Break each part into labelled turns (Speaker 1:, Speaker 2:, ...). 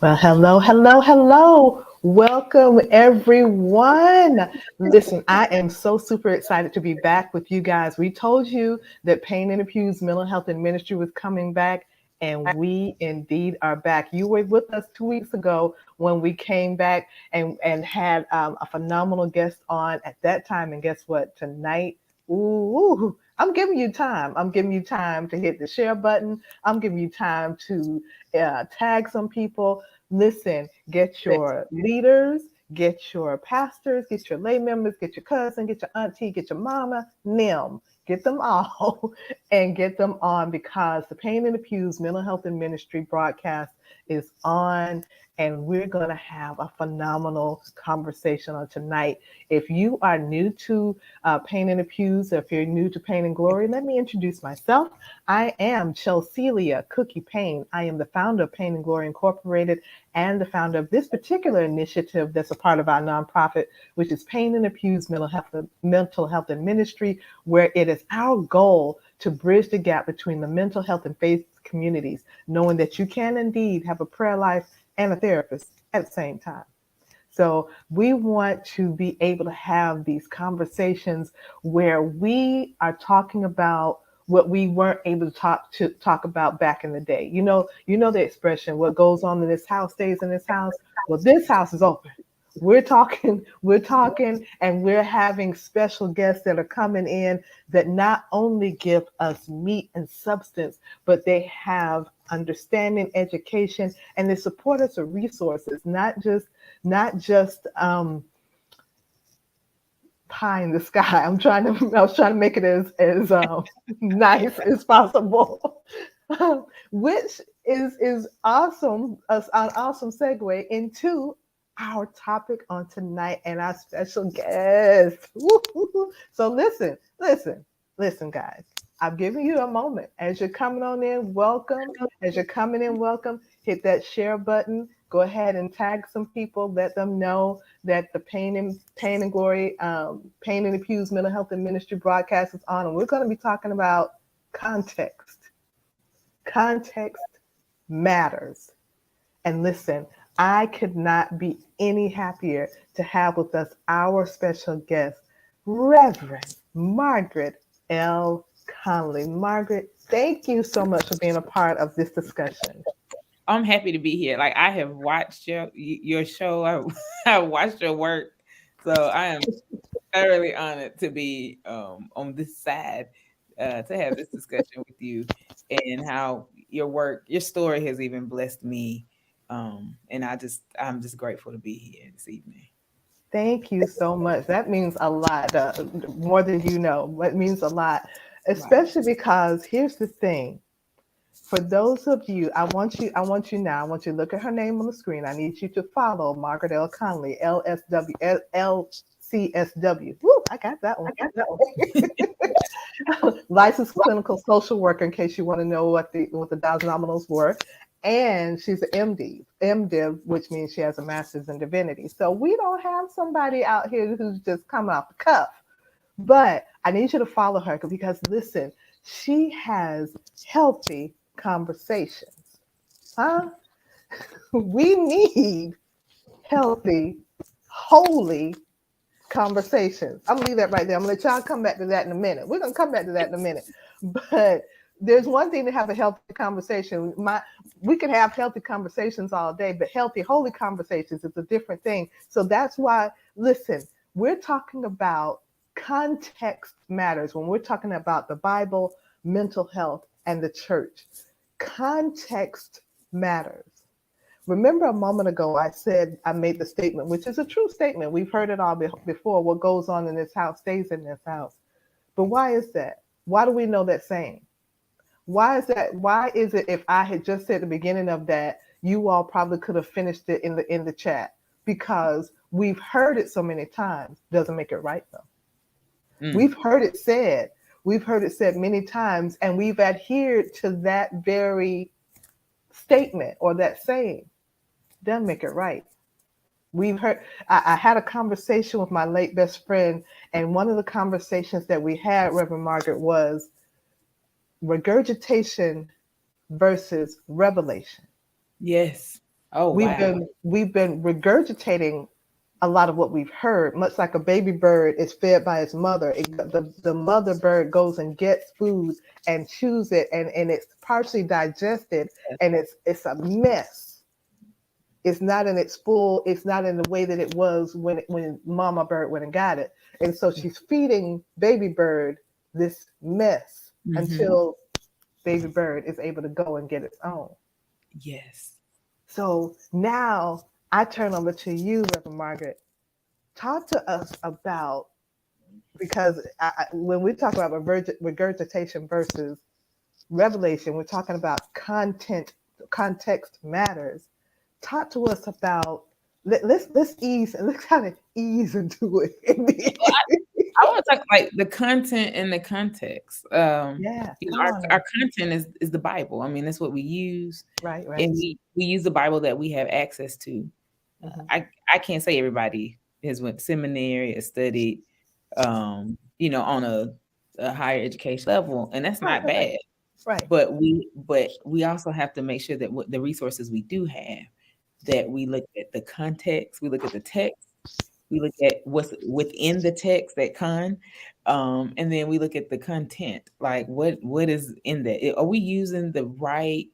Speaker 1: Well, hello. Welcome, everyone. Listen, I am so super excited to be back with you guys. We told you that Pain and Abuse Mental Health and Ministry was coming back, and we indeed are back. You were with us 2 weeks ago when we came back and had a phenomenal guest on at that time. And guess what? Tonight, ooh, I'm giving you time. I'm giving you time to hit the share button. I'm giving you time to tag some people. Listen, get your leaders, get your pastors, get your lay members, get your cousin, get your auntie, get your mama, them. Get them all and get them on, because the Pain and Abuse Mental Health and Ministry broadcast is on, and we're going to have a phenomenal conversation on tonight. If you are new to Pain and Abuse, if you're new to Pain and Glory, let me introduce myself. I am Chelselia Cookie Payne. I am the founder of Pain and Glory Incorporated and the founder of this particular initiative that's a part of our nonprofit, which is Pain and Abuse Mental Health and Ministry, where it is our goal to bridge the gap between the mental health and faith communities, knowing that you can indeed have a prayer life and a therapist at the same time. So we want to be able to have these conversations where we are talking about what we weren't able to talk about back in the day. You know the expression, what goes on in this house stays in this house. Well, this house is open. We're talking, and we're having special guests that are coming in that not only give us meat and substance, but they have understanding, education, and they support us with resources, not just pie in the sky. I was trying to make it as nice as possible, which is awesome. An awesome segue into our topic on tonight and our special guest. So listen, guys. I'm giving you a moment as you're coming on in. Welcome. As you're coming in, welcome. Hit that share button. Go ahead and tag some people. Let them know that the Pain and Glory, Pain and Abuse Mental Health and Ministry broadcast is on. And we're going to be talking about context. Context matters. And listen, I could not be any happier to have with us our special guest, Reverend Margaret L. Conley. Margaret, thank you so much for being a part of this discussion.
Speaker 2: I'm happy to be here. Like, I have watched your show. I watched your work. So I am thoroughly honored to be on this side to have this discussion with you, and how your story has even blessed me. And I'm just grateful to be here this evening.
Speaker 1: Thank you so much. That means a lot, more than you know. It means a lot, especially because here's the thing. For those of you, I want you to look at her name on the screen. I need you to follow Margaret L. Conley, LCSW. Woo, I got that one. Licensed clinical social worker, in case you want to know what the nominals were. And she's an MDiv, which means she has a master's in divinity. So we don't have somebody out here who's just come off the cuff. But I need you to follow her because listen, she has healthy conversations. We need healthy, holy conversations. I'm gonna leave that right there. I'm gonna let y'all come back to that in a minute. We're gonna come back to that in a minute. But there's one thing to have a healthy conversation. We can have healthy conversations all day, but healthy, holy conversations is a different thing. So that's why, listen, we're talking about context matters. When we're talking about the Bible, mental health, and the church, context matters. Remember a moment ago, I said, I made the statement, which is a true statement. We've heard it all before. What goes on in this house stays in this house. But why is that? Why do we know that saying? Why is that? Why is it if I had just said the beginning of that, you all probably could have finished it in the chat? Because we've heard it so many times, doesn't make it right though.
Speaker 2: Mm.
Speaker 1: We've heard it said. We've heard it said many times, and we've adhered to that very statement or that saying. Doesn't make it right. We've heard. I had a conversation with my late best friend, and one of the conversations that we had, Reverend Margaret, was regurgitation versus revelation.
Speaker 2: Yes. Oh,
Speaker 1: We've
Speaker 2: wow.
Speaker 1: been regurgitating a lot of what we've heard, much like a baby bird is fed by its mother. The mother bird goes and gets food and chews it, and it's partially digested, and it's a mess. It's not in its full. It's not in the way that it was when mama bird went and got it. And so she's feeding baby bird this mess
Speaker 2: Mm-hmm.
Speaker 1: until baby bird is able to go and get its own.
Speaker 2: Yes.
Speaker 1: So now I turn over to you, Reverend Margaret. Talk to us about, because when we talk about regurgitation versus revelation, we're talking about context matters. Talk to us about, let's ease and let's kind of ease into it.
Speaker 2: I want to talk like the content and the context.
Speaker 1: Yeah,
Speaker 2: You know,
Speaker 1: come on
Speaker 2: our
Speaker 1: now.
Speaker 2: content is the Bible. I mean, that's what we use,
Speaker 1: Right,
Speaker 2: and
Speaker 1: right.
Speaker 2: we use the Bible that we have access to.
Speaker 1: Hmm.
Speaker 2: I can't say everybody has went to seminary or studied, on a higher education level, and that's
Speaker 1: Right,
Speaker 2: not
Speaker 1: right, right,
Speaker 2: bad.
Speaker 1: right.
Speaker 2: But we also have to make sure that what the resources we do have, that we look at the context, we look at the text, we look at what's within the text, that and then we look at the content, like what is in that. Are we using the right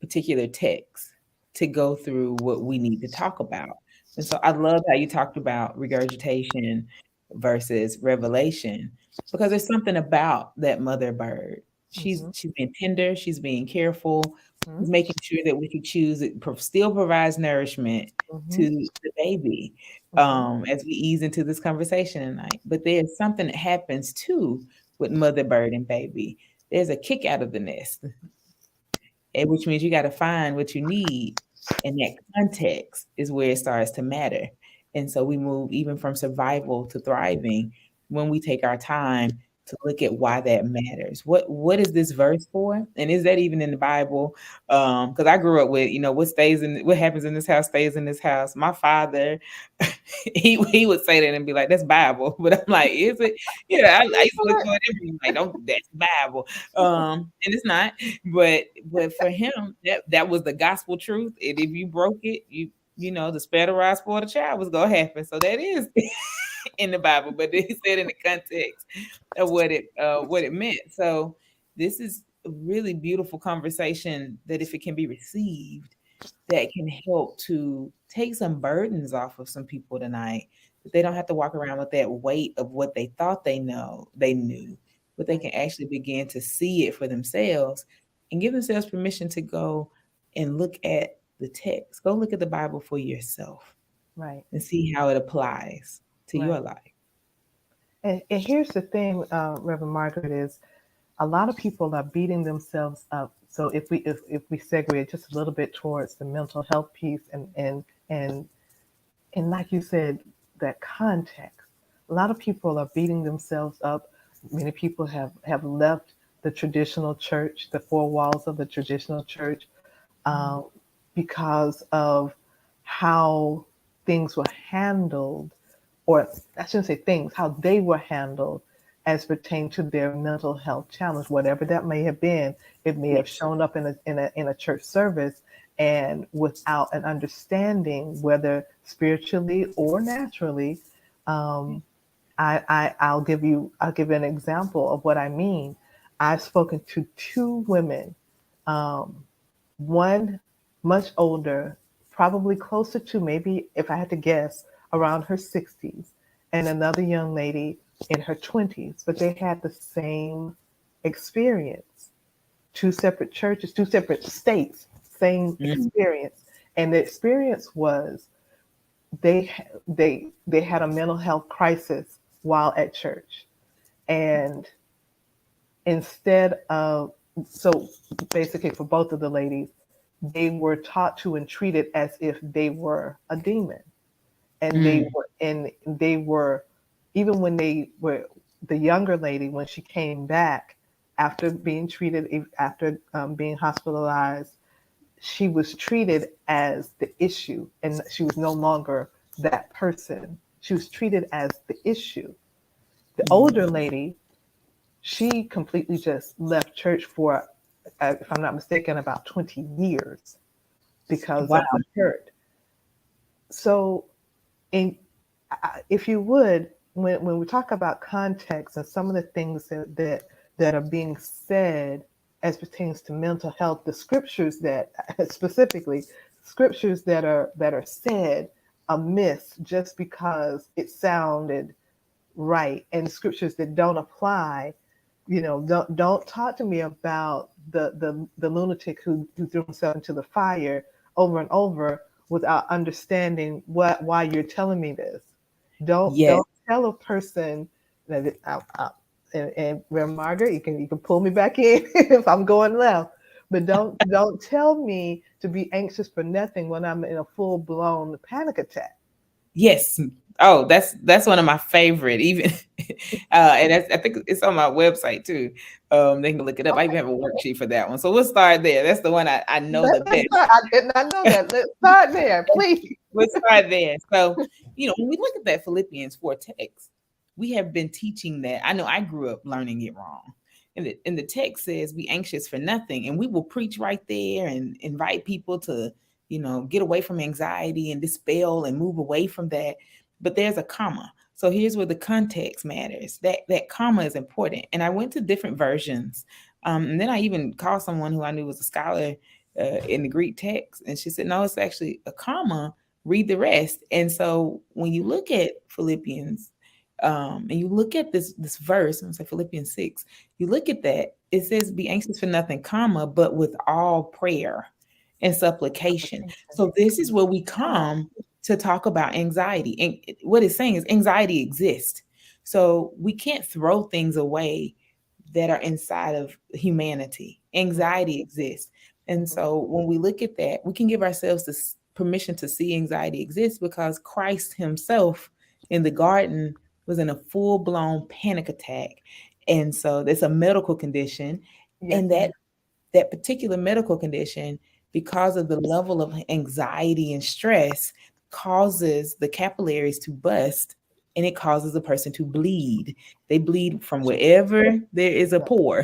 Speaker 2: particular text to go through what we need to talk about? And so I love how you talked about regurgitation versus revelation, because there's something about that mother bird. She's
Speaker 1: Hmm.
Speaker 2: she's being tender, she's being careful,
Speaker 1: Hmm.
Speaker 2: she's making sure that what you choose still provides nourishment
Speaker 1: Hmm.
Speaker 2: to the baby,
Speaker 1: Hmm.
Speaker 2: as we ease into this conversation tonight. But there's something that happens too with mother bird and baby. There's a kick out of the nest, and which means you got to find what you need, and that context is where it starts to matter. And so we move even from survival to thriving when we take our time to look at why that matters. What is this verse for, and is that even in the Bible? Because I grew up with, what happens in this house stays in this house. My father, he would say that and be like, "That's Bible," but I'm like, "Is it?" Yeah, I used to look for it every, like, "Don't, that's Bible," and it's not. But for him, that was the gospel truth. And if you broke it, the spare the rod, spoil the child was gonna happen. So that is in the Bible, but he said in the context of what it meant. So this is a really beautiful conversation that, if it can be received, that can help to take some burdens off of some people tonight, that they don't have to walk around with that weight of what they thought they knew, but they
Speaker 1: Right,
Speaker 2: can actually begin to see it for themselves and give themselves permission to go and look at the text. Go look at the Bible for yourself
Speaker 1: right,
Speaker 2: and see how it applies to your
Speaker 1: right.
Speaker 2: life.
Speaker 1: And here's the thing, Reverend Margaret, is a lot of people are beating themselves up. So if we segue just a little bit towards the mental health piece, and like you said, that context, a lot of people are beating themselves up. Many people have left the traditional church, the four walls of the traditional church,
Speaker 2: Mhm.
Speaker 1: um, because of how things were handled, or I shouldn't say things, how they were handled as pertain to their mental health challenge, whatever that may have been. It may have
Speaker 2: Yes.
Speaker 1: shown up in a church service, and without an understanding, whether spiritually or naturally. Um, I'll give you an example of what I mean. I've spoken to two women, um, one much older, probably closer to, maybe if I had to guess, around her 60s, and another young lady in her 20s, but they had the same experience. Two separate churches, two separate states, same
Speaker 2: Mhm.
Speaker 1: experience. And the experience was they had a mental health crisis while at church. And instead of, so basically for both of the ladies, they were taught to and treated as if they were a demon. And
Speaker 2: Mm.
Speaker 1: they were, even when they were, the younger lady, when she came back after being treated, after being hospitalized, she was treated as the issue, and she was no longer that person. She was treated as the issue. The older
Speaker 2: Mm.
Speaker 1: lady, she completely just left church for, if I'm not mistaken, about 20 years because
Speaker 2: Wow.
Speaker 1: of the hurt. So, in, if you would, when we talk about context and some of the things that are being said as pertains to mental health, the scriptures that specifically scriptures that are said amiss just because it sounded right, and scriptures that don't apply. Don't talk to me about the lunatic who threw himself into the fire over and over without understanding why you're telling me this.
Speaker 2: Yes.
Speaker 1: Don't tell a person that and where Margaret, you can pull me back in if I'm going left, but don't tell me to be anxious for nothing when I'm in a full blown panic attack.
Speaker 2: Yes. Oh, that's one of my favorite. Even and I think it's on my website too. They can look it up. I even
Speaker 1: Okay,
Speaker 2: have a worksheet for that one. So we'll start there. That's the one I know the
Speaker 1: let's
Speaker 2: best.
Speaker 1: start. I did not know that. Let's start there, please.
Speaker 2: We'll start there. So, when we look at that Philippians 4 text, we have been teaching that. I know I grew up learning it wrong. And the text says, be anxious for nothing. And we will preach right there and invite people to, get away from anxiety and dispel and move away from that. But there's a comma. So here's where the context matters. That comma is important. And I went to different versions. And then I even called someone who I knew was a scholar in the Greek text. And she said, no, it's actually a comma. Read the rest. And so when you look at Philippians, and you look at this verse, I'm gonna say Philippians 6, you look at that, it says, be anxious for nothing, comma, but with all prayer and supplication.
Speaker 1: Application.
Speaker 2: So this is where we come to talk about anxiety. And what it's saying is anxiety exists. So we can't throw things away that are inside of humanity. Anxiety exists. And
Speaker 1: Mhm.
Speaker 2: so when we look at that, we can give ourselves this permission to see anxiety exists because Christ himself in the garden was in a full blown panic attack. And so it's a medical condition.
Speaker 1: Yes.
Speaker 2: And that particular medical condition, because of the level of anxiety and stress, causes the capillaries to bust and it causes the person to bleed. They bleed from wherever there is a pore,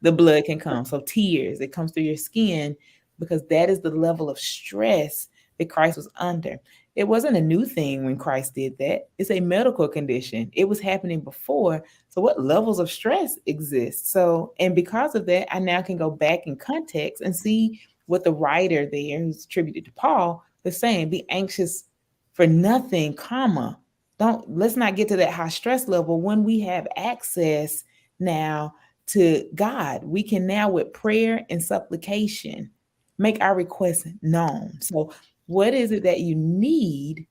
Speaker 2: the blood can come. So, tears, it comes through your skin because that is the level of stress that Christ was under. It wasn't a new thing when Christ did that. It's a medical condition. It was happening before. So, what levels of stress exist? So, and because of that, I now can go back in context and see what the writer there, who's attributed to Paul, is saying: be anxious for nothing, comma. Let's not get to that high stress level when we have access now to God. We can now, with prayer and supplication, make our requests known. So, what is it that you need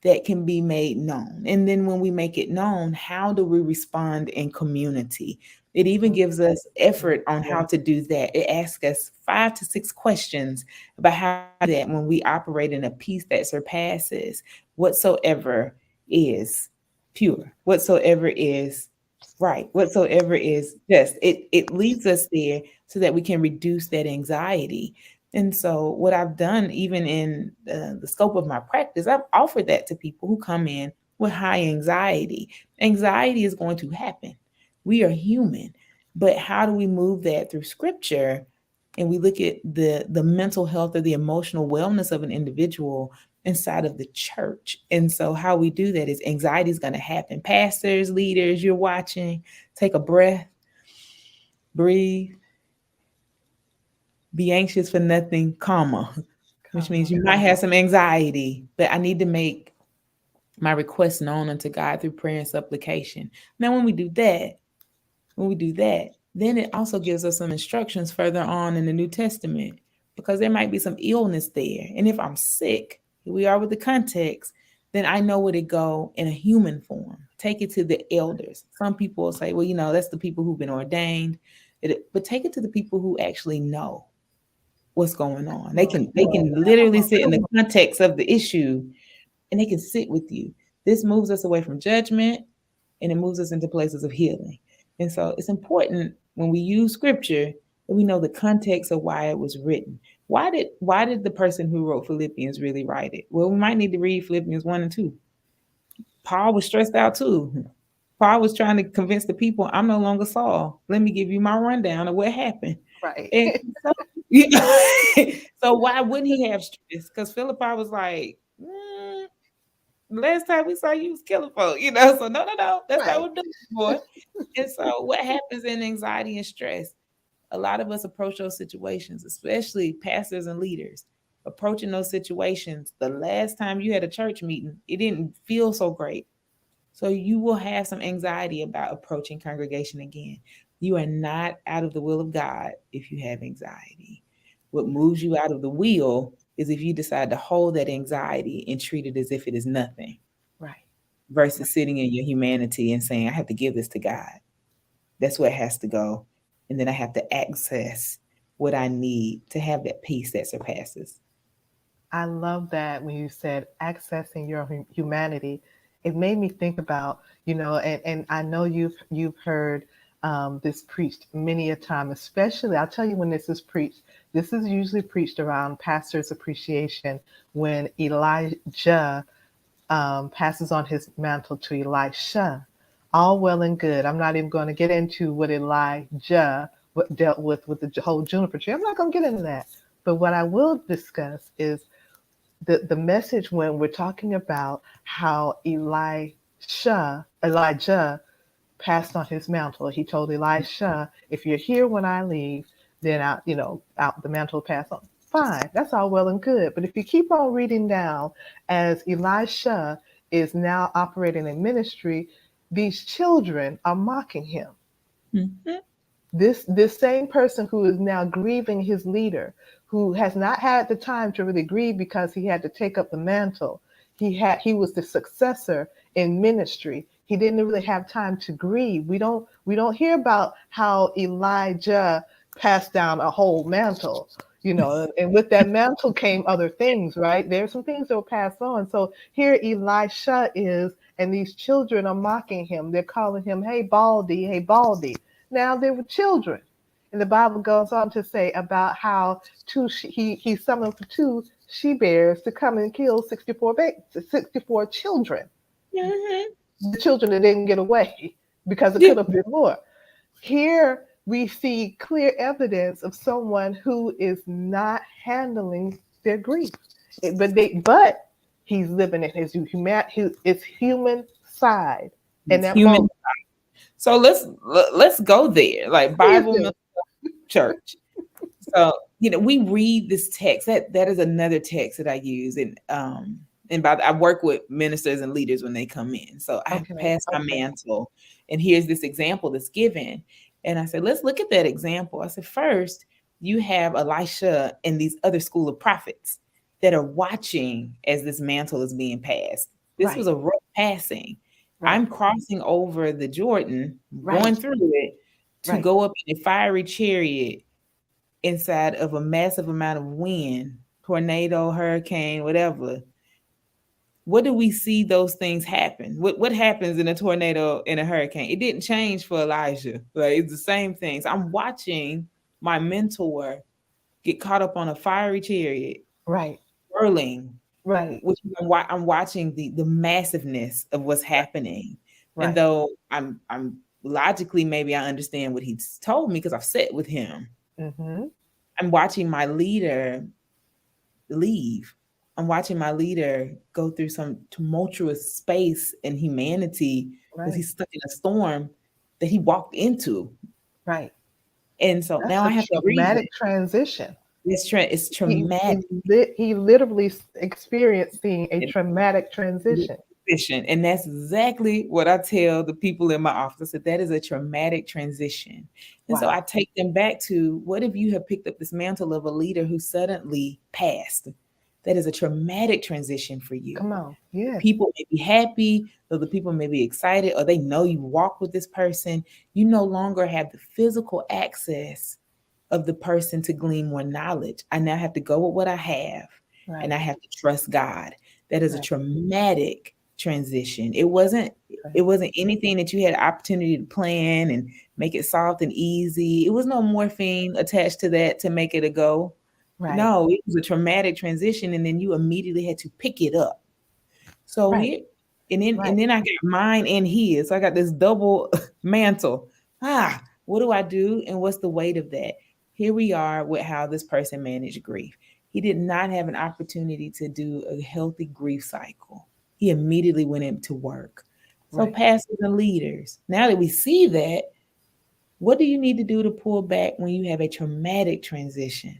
Speaker 2: that can be made known? And then when we make it known, how do we respond in community? It even gives us effort on how to do that. It asks us 5 to 6 questions about how to do that when we operate in a peace that surpasses whatsoever is pure, whatsoever is right, whatsoever is just. It leads us there so that we can reduce that anxiety. And so, what I've done, even in the scope of my practice, I've offered that to people who come in with high anxiety. Anxiety is going to happen. We are human, but how do we move that through scripture? And we look at the mental health or the emotional wellness of an individual inside of the church. And so, how we do that is anxiety is going to happen. Pastors, leaders, you're watching, take a breath, breathe, be anxious for nothing, comma, which means
Speaker 1: Comma.
Speaker 2: you might have some anxiety, but I need to make my request known unto God through prayer and supplication. Now, when we do that, then it also gives us some instructions further on in the New Testament, because there might be some illness there. And if I'm sick, here we are with the context, then I know where to go in a human form. Take it to the elders. Some people will say, well, that's the people who've been ordained. But take it to the people who actually know what's going on. They can literally sit in the context of the issue, and they can sit with you. This moves us away from judgment, and it moves us into places of healing. And so it's important when we use scripture that we know the context of why it was written. Why did the person who wrote Philippians really write it? Well, we might need to read Philippians 1 and 2. Paul was stressed out too. Paul was trying to convince the people, I'm no longer Saul. Let me give you my rundown of what happened.
Speaker 1: Right.
Speaker 2: And so, you know, so why wouldn't he have stress? Because Philippi was like, last time we saw you was killing folk, So no, that's
Speaker 1: Right.
Speaker 2: not what we're doing, boy. And so what happens in anxiety and stress? A lot of us approach those situations, especially pastors and leaders, approaching those situations. The last time you had a church meeting, it didn't feel so great. So you will have some anxiety about approaching congregation again. You are not out of the will of God if you have anxiety. What moves you out of the will is if you decide to hold that anxiety and treat it as if it is nothing,
Speaker 1: Right.
Speaker 2: versus sitting in your humanity and saying, I have to give this to God. That's where it has to go. And then I have to access what I need to have that peace that surpasses.
Speaker 1: I love that when you said accessing your humanity. It made me think about, and I know you've heard this preached many a time, especially I'll tell you when this is preached. This is usually preached around Pastor's Appreciation when Elijah passes on his mantle to Elisha. All well and good. I'm not even going to get into what Elijah dealt with the whole juniper tree. I'm not going to get into that. But what I will discuss is the message when we're talking about how Elijah passed on his mantle. He told Elisha, if you're here when I leave, then out the mantle will pass on. Fine, that's all well and good. But if you keep on reading down, as Elisha is now operating in ministry, these children are mocking him.
Speaker 2: Mm-hmm.
Speaker 1: This same person who is now grieving his leader, who has not had the time to really grieve because he had to take up the mantle. He was the successor in ministry. He didn't really have time to grieve. We don't hear about how Elijah passed down a whole mantle, and with that mantle came other things, right? There's some things that will pass on. So here Elisha is, and these children are mocking him. They're calling him, hey Baldy, hey Baldy. Now they were children. And the Bible goes on to say about how he summoned two she bears to come and kill 64 children.
Speaker 2: Mm-hmm.
Speaker 1: The children that didn't get away because it
Speaker 2: Yeah.
Speaker 1: could have been more. Here we see clear evidence of someone who is not handling their grief. But he's living in his human side. And
Speaker 2: It's
Speaker 1: that
Speaker 2: human.
Speaker 1: moment,
Speaker 2: So let's go there. Like
Speaker 1: please
Speaker 2: Bible
Speaker 1: do.
Speaker 2: Church. So we read this text. That is another text that I use, I work with ministers and leaders when they come in. So I
Speaker 1: Okay.
Speaker 2: pass my mantle, and here's this example that's given. And I said, let's look at that example. I said, first, you have Elisha and these other school of prophets that are watching as this mantle is being passed. This was
Speaker 1: Right.
Speaker 2: a rough passing.
Speaker 1: Right.
Speaker 2: I'm crossing over the Jordan,
Speaker 1: Right.
Speaker 2: going through it to
Speaker 1: Right.
Speaker 2: go up in a fiery chariot inside of a massive amount of wind, tornado, hurricane, whatever. What do we see those things happen? What happens in a tornado and a hurricane? It didn't change for Elijah. Like it's the same things. I'm watching my mentor get caught up on a fiery chariot,
Speaker 1: Right.
Speaker 2: whirling,
Speaker 1: Right.
Speaker 2: which I'm watching the massiveness of what's happening. And
Speaker 1: Right.
Speaker 2: though I'm logically maybe I understand what he's told me because I've sat with him.
Speaker 1: Mm-hmm.
Speaker 2: I'm watching my leader leave. I'm watching my leader go through some tumultuous space in humanity because
Speaker 1: Right.
Speaker 2: he's stuck in a storm that he walked into.
Speaker 1: Right.
Speaker 2: And so
Speaker 1: That's
Speaker 2: now
Speaker 1: a
Speaker 2: I have to grieve
Speaker 1: traumatic
Speaker 2: it.
Speaker 1: transition.
Speaker 2: It's
Speaker 1: He
Speaker 2: traumatic.
Speaker 1: he, he literally experienced seeing a traumatic transition.
Speaker 2: transition. And that's exactly what I tell the people in my office, that that is a traumatic transition. And so
Speaker 1: Wow.
Speaker 2: I take them back to, what if you have picked up this mantle of a leader who suddenly passed? That is a traumatic transition for you.
Speaker 1: Come on. Yes.
Speaker 2: People may be happy, or the people may be excited, or they know you walk with this person. You no longer have the physical access of the person to glean more knowledge. I now have to go with what I have, and
Speaker 1: Right.
Speaker 2: I have to trust God. That is a
Speaker 1: Right.
Speaker 2: traumatic transition. It wasn't anything that you had an opportunity to plan and make it soft and easy. It was no morphine attached to that to make it a go.
Speaker 1: Right.
Speaker 2: No, it was a traumatic transition, and then you immediately had to pick it up. So
Speaker 1: Right.
Speaker 2: here, and then
Speaker 1: Right.
Speaker 2: and then I got mine and his. So I got this double mantle. What do I do? And what's the weight of that? Here we are with how this person managed grief. He did not have an opportunity to do a healthy grief cycle. He immediately went into work. So
Speaker 1: Right.
Speaker 2: pastors and leaders, now that we see that, what do you need to do to pull back when you have a traumatic transition?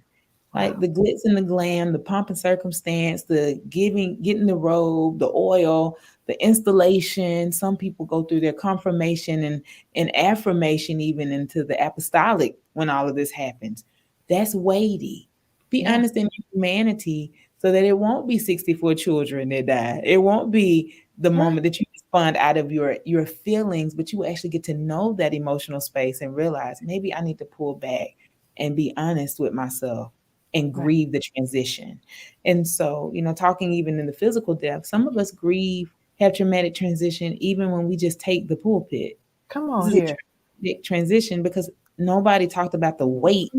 Speaker 1: Wow.
Speaker 2: Like the glitz and the glam, the pomp and circumstance, the getting the robe, the oil, the installation. Some people go through their confirmation and affirmation even into the apostolic when all of this happens. That's weighty. Be
Speaker 1: Yeah.
Speaker 2: honest in your humanity so that it won't be 64 children that died. It won't be the
Speaker 1: Right.
Speaker 2: moment that you respond out of your feelings, but you will actually get to know that emotional space and realize maybe I need to pull back and be honest with myself and
Speaker 1: Right.
Speaker 2: grieve the transition. And so, talking even in the physical depth, some of us grieve, have traumatic transition, even when we just take the pulpit.
Speaker 1: Come
Speaker 2: This
Speaker 1: on
Speaker 2: is a
Speaker 1: here.
Speaker 2: traumatic transition because nobody talked about the weight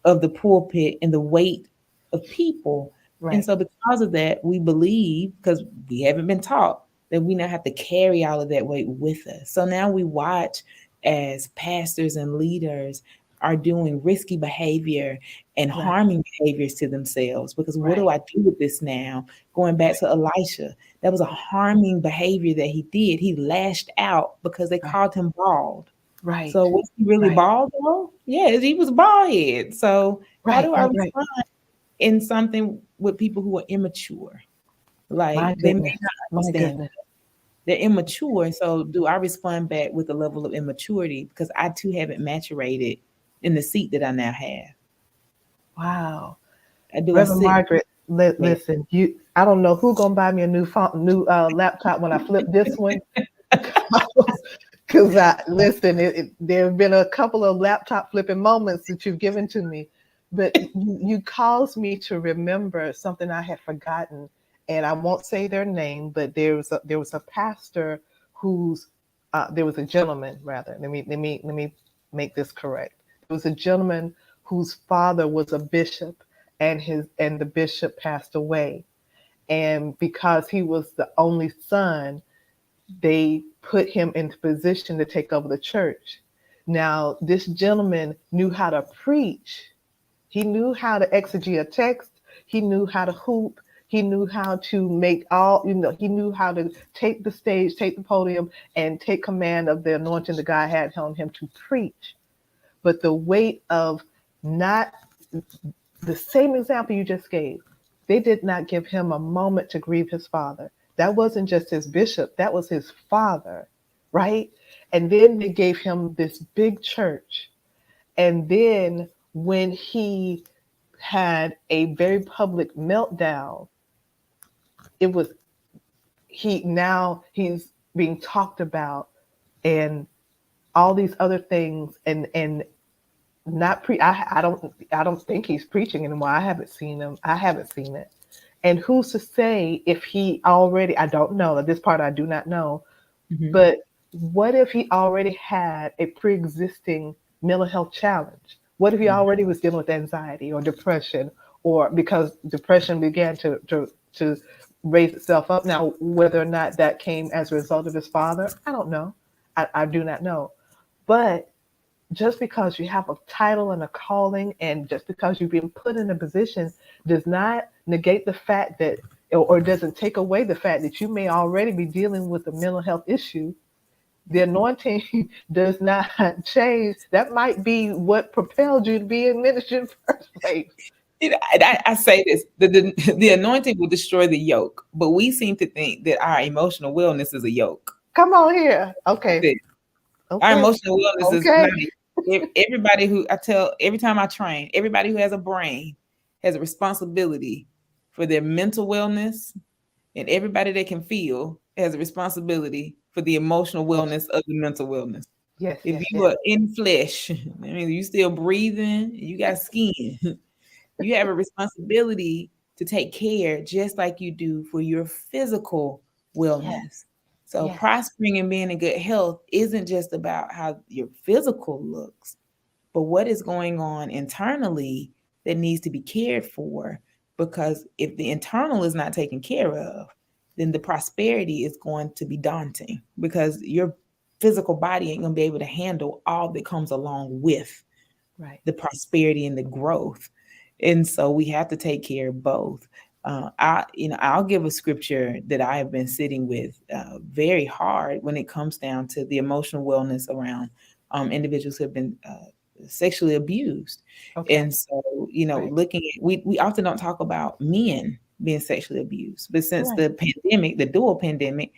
Speaker 2: of the pulpit and the weight of people. And
Speaker 1: Right.
Speaker 2: so, because of that, we believe, because we haven't been taught, that we now have to carry all of that weight with us. So now we watch as pastors and leaders are doing risky behavior and
Speaker 1: Right.
Speaker 2: harming behaviors to themselves. Because what do
Speaker 1: Right.
Speaker 2: I do with this now? Going back
Speaker 1: Right.
Speaker 2: to Elisha, that was a harming behavior that he did. He lashed out because they
Speaker 1: Right.
Speaker 2: called him bald.
Speaker 1: Right.
Speaker 2: So was he really
Speaker 1: Right.
Speaker 2: bald though? Yes, he was bald head. So how
Speaker 1: Right.
Speaker 2: do I
Speaker 1: Right. Right.
Speaker 2: respond in something with people who are immature? Like
Speaker 1: My
Speaker 2: they may
Speaker 1: goodness.
Speaker 2: not
Speaker 1: My
Speaker 2: understand.
Speaker 1: goodness.
Speaker 2: They're immature. And so do I respond back with a level of immaturity because I too haven't maturated in the seat that I now have?
Speaker 1: Wow.
Speaker 2: Do I
Speaker 1: Reverend
Speaker 2: sit
Speaker 1: Margaret,
Speaker 2: there?
Speaker 1: listen, I don't know who gonna buy me a new laptop when I flip this one. Because I listen, there have been a couple of laptop flipping moments that you've given to me, but you caused me to remember something I had forgotten, and I won't say their name, but there was a pastor who's there was a gentleman rather. Let me make this correct. There was a gentleman whose father was a bishop, and the bishop passed away, and because he was the only son, they put him into position to take over the church. Now, this gentleman knew how to preach. He knew how to exegete a text. He knew how to hoop. He knew how to make he knew how to take the stage, take the podium, and take command of the anointing that God had on him to preach. But the weight of not the same example you just gave, they did not give him a moment to grieve his father. That wasn't just his bishop, that was his father, right? And then they gave him this big church. And then when he had a very public meltdown, it was he's being talked about and all these other things and not I don't think he's preaching anymore. I haven't seen him. I haven't seen it. And who's to say if he already, I don't know. This part I do not know.
Speaker 2: Mhm.
Speaker 1: But what if he already had a pre-existing mental health challenge? What if he
Speaker 2: Mm.
Speaker 1: already was dealing with anxiety or depression, or because depression began to raise itself up? Now, whether or not that came as a result of his father, I don't know. I do not know. But just because you have a title and a calling, and just because you've been put in a position, does not negate the fact that, or doesn't take away the fact that you may already be dealing with a mental health issue. The anointing does not change. That might be what propelled you to be in ministry in the first place.
Speaker 2: I say this: the anointing will destroy the yoke, but we seem to think that our emotional wellness is a yoke.
Speaker 1: Come on here.
Speaker 2: That's
Speaker 1: Okay.
Speaker 2: it. Our
Speaker 1: Okay.
Speaker 2: emotional wellness is
Speaker 1: Okay.
Speaker 2: not. Everybody who I tell every time I train, everybody who has a brain has a responsibility for their mental wellness, and everybody that can feel has a responsibility for the emotional wellness of the mental wellness.
Speaker 1: Yes,
Speaker 2: If
Speaker 1: yes,
Speaker 2: you
Speaker 1: yes.
Speaker 2: are in flesh, I mean, you still breathing, you got skin, you have a responsibility to take care just like you do for your physical
Speaker 1: Yes,
Speaker 2: wellness. So,
Speaker 1: yes.
Speaker 2: prospering and being in good health isn't just about how your physical looks, but what is going on internally that needs to be cared for. Because if the internal is not taken care of, then the prosperity is going to be daunting because your physical body ain't going to be able to handle all that comes along with
Speaker 1: Right.
Speaker 2: the prosperity and the growth. And so we have to take care of both. I'll give a scripture that I have been sitting with very hard when it comes down to the emotional wellness around individuals who have been sexually abused.
Speaker 1: Okay.
Speaker 2: And so,
Speaker 1: Right.
Speaker 2: looking at, we often don't talk about men being sexually abused, but since
Speaker 1: Right.
Speaker 2: the pandemic, the dual pandemic,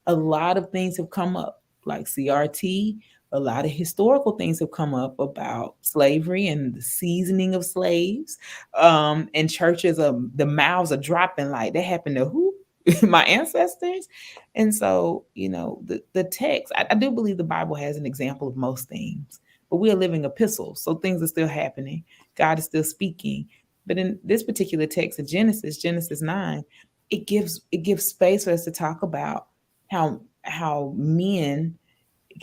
Speaker 2: a lot of things have come up like CRT. A lot of historical things have come up about slavery and the seasoning of slaves. And churches, the mouths are dropping like that happened to who? My ancestors. And so, the text, I do believe the Bible has an example of most things, but we are living epistles. So things are still happening. God is still speaking. But in this particular text of Genesis 9, it gives space for us to talk about how men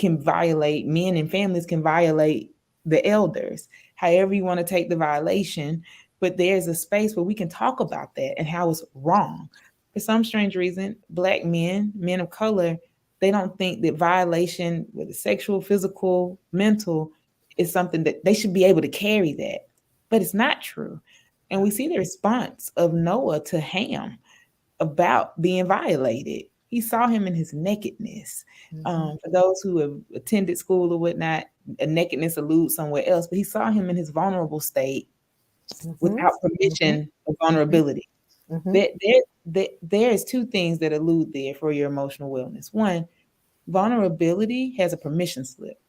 Speaker 2: and families can violate the elders, however you want to take the violation. But there's a space where we can talk about that and how it's wrong. For some strange reason, Black men of color, they don't think that violation, whether sexual, physical, mental, is something that they should be able to carry that. But it's not true. And we see the response of Noah to Ham about being violated. He saw him in his nakedness.
Speaker 1: Mm-hmm.
Speaker 2: For those who have attended school or whatnot, a nakedness alludes somewhere else, but he saw him in his vulnerable state
Speaker 1: Mm-hmm.
Speaker 2: without
Speaker 1: Mm-hmm.
Speaker 2: permission of
Speaker 1: Mm-hmm.
Speaker 2: vulnerability.
Speaker 1: Mm-hmm.
Speaker 2: There is two things that allude there for your emotional wellness. One, vulnerability has a permission slip.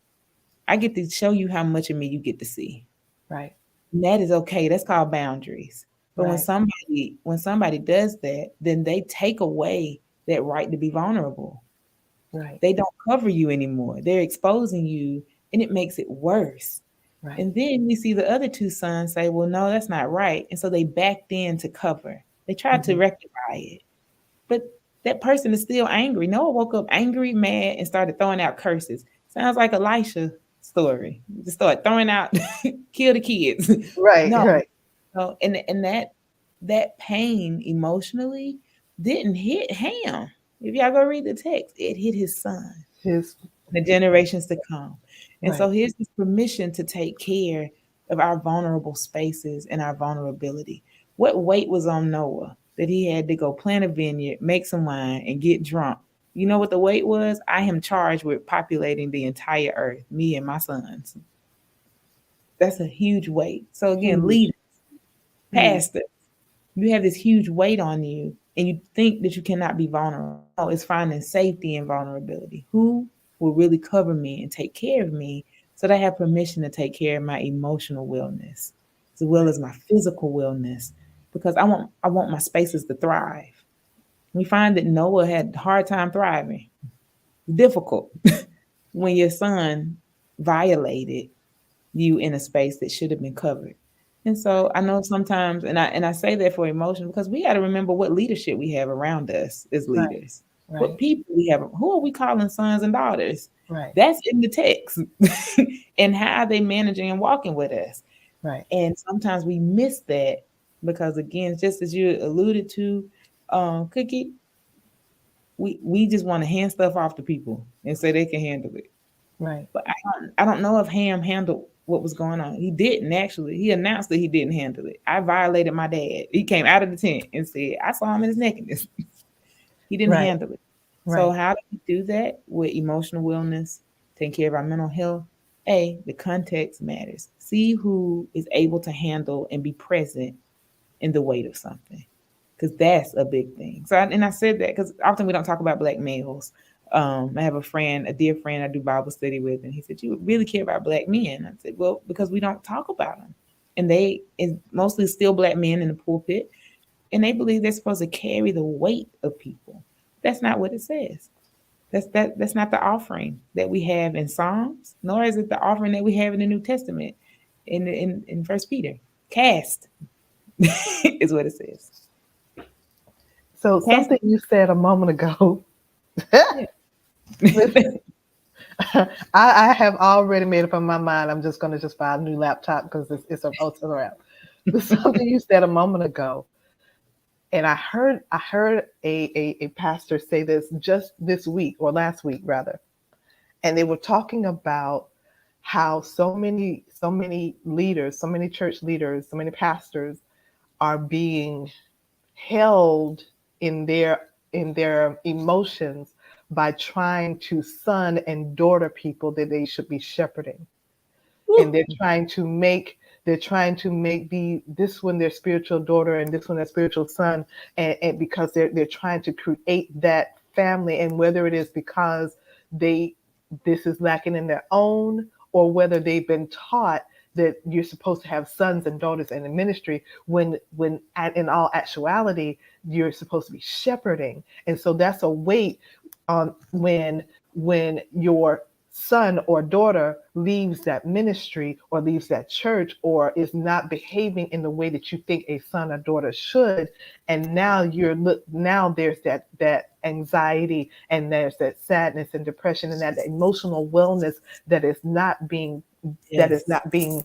Speaker 2: I get to show you how much of me you get to see.
Speaker 1: Right.
Speaker 2: And that is okay. That's called boundaries. But when
Speaker 1: Right.
Speaker 2: somebody does that, then they take away that right to be vulnerable.
Speaker 1: Right.
Speaker 2: They don't cover you anymore. They're exposing you, and it makes it worse.
Speaker 1: Right.
Speaker 2: And then we see the other two sons say, "Well, no, that's not right." And so they backed in to cover. They tried to
Speaker 1: Mm-hmm.
Speaker 2: rectify it. But that person is still angry. Noah woke up angry, mad, and started throwing out curses. Sounds like Elisha story. Just start throwing out, kill the kids.
Speaker 1: Right.
Speaker 2: No,
Speaker 1: Right.
Speaker 2: no, and that pain emotionally didn't hit Ham. If y'all go read the text, it hit his son,
Speaker 1: His.
Speaker 2: the generations to come. And so
Speaker 1: Right.
Speaker 2: here's this permission to take care of our vulnerable spaces and our vulnerability. What weight was on Noah that he had to go plant a vineyard, make some wine, and get drunk? You know what the weight was? I am charged with populating the entire earth, me and my sons. That's a huge weight. So again,
Speaker 1: Huge.
Speaker 2: leaders,
Speaker 1: Huge.
Speaker 2: pastors, you have this huge weight on you and you think that you cannot be vulnerable. No, it's finding safety in vulnerability. Who will really cover me and take care of me so that I have permission to take care of my emotional wellness as well
Speaker 1: Right.
Speaker 2: as my physical wellness? Because I want my spaces to thrive. We find that Noah had a hard time thriving. Difficult when your son violated you in a space that should have been covered. And so I know sometimes, and I say that for emotion because we got to remember what leadership we have around us as
Speaker 1: Right.
Speaker 2: leaders, what
Speaker 1: Right.
Speaker 2: people we have, who are we calling sons and daughters?
Speaker 1: Right.
Speaker 2: That's in the text, and how are they managing and walking with us?
Speaker 1: Right.
Speaker 2: And sometimes we miss that because, again, just as you alluded to, Cookie, we just want to hand stuff off to people and say they can handle it.
Speaker 1: Right.
Speaker 2: But I don't know if Ham handled what was going on. He didn't actually. He announced that he didn't handle it. I violated my dad. He came out of the tent and said, I saw him in his nakedness. He didn't
Speaker 1: Right.
Speaker 2: handle it. So
Speaker 1: Right.
Speaker 2: how do we do that with emotional wellness, taking care of our mental health? The context matters. See who is able to handle and be present in the weight of something, because that's a big thing. So, and I said that because often we don't talk about black males. I have a friend, a dear friend I do Bible study with, and he said, "You really care about black men?" I said, "Well, because we don't talk about them, and they is mostly still black men in the pulpit, and they believe they're supposed to carry the weight of people. That's not what it says. That's not the offering that we have in Psalms, nor is it the offering that we have in the New Testament in First Peter. Cast is what it says.
Speaker 1: So
Speaker 2: Cast.
Speaker 1: something you said a moment ago.
Speaker 2: Yeah.
Speaker 1: Listen, I have already made up in my mind. I'm just going to just buy a new laptop because it's a ultra wrap. But something you said a moment ago, and I heard a pastor say this just this week or last week rather, and they were talking about how so many leaders, so many church leaders, so many pastors are being held in their emotions by trying to son and daughter people that they should be shepherding, and they're trying to make the this one their spiritual daughter and this one their spiritual son, and because they're trying to create that family, and whether it is because they this is lacking in their own, or whether they've been taught that you're supposed to have sons and daughters in the ministry, in all actuality you're supposed to be shepherding. And so that's a weight on when your son or daughter leaves that ministry or leaves that church or is not behaving in the way that you think a son or daughter should, and now there's that anxiety, and there's that sadness and depression and that emotional wellness that is not being that is
Speaker 2: Yes.
Speaker 1: not being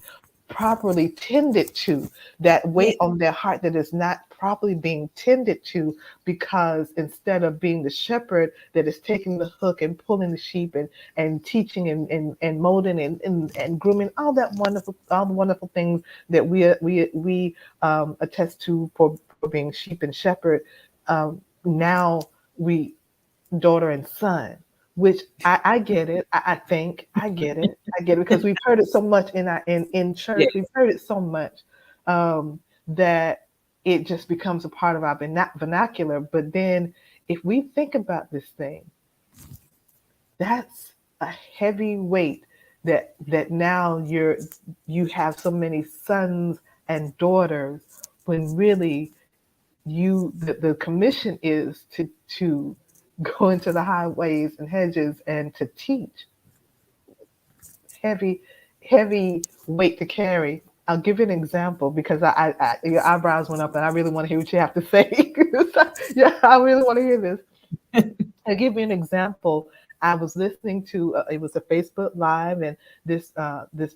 Speaker 1: properly tended to, that
Speaker 2: Yeah.
Speaker 1: weight on their heart that is not properly being tended to, because instead of being the shepherd that is taking the hook and pulling the sheep and teaching and molding and grooming all the wonderful things that we attest to for being sheep and shepherd, now we daughter and son, which I get it. I think I get it. I get it because we've heard it so much in
Speaker 2: Yeah.
Speaker 1: church. We've heard it so much, that it just becomes a part of our vernacular. But then, if we think about this thing, that's a heavy weight that now you have so many sons and daughters, when really the commission is to go into the highways and hedges and to teach. heavy heavy weight to carry. I'll give you an example because your eyebrows went up and I really want to hear what you have to say. Yeah, I really want to hear this. I'll give you an example. I was listening to it was a Facebook Live, and this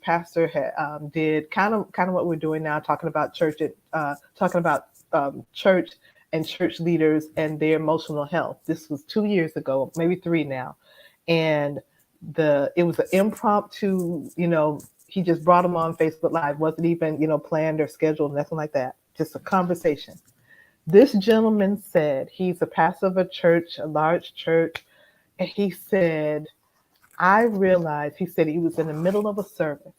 Speaker 1: pastor had did kind of what we're doing now, talking about talking about church and church leaders and their emotional health. This was 2 years ago, maybe three now, and it was an impromptu. He just brought them on Facebook Live. Wasn't even planned or scheduled, nothing like that. Just a conversation. This gentleman said he's a pastor of a church, a large church, and he said, I realized, he said he was in the middle of a service,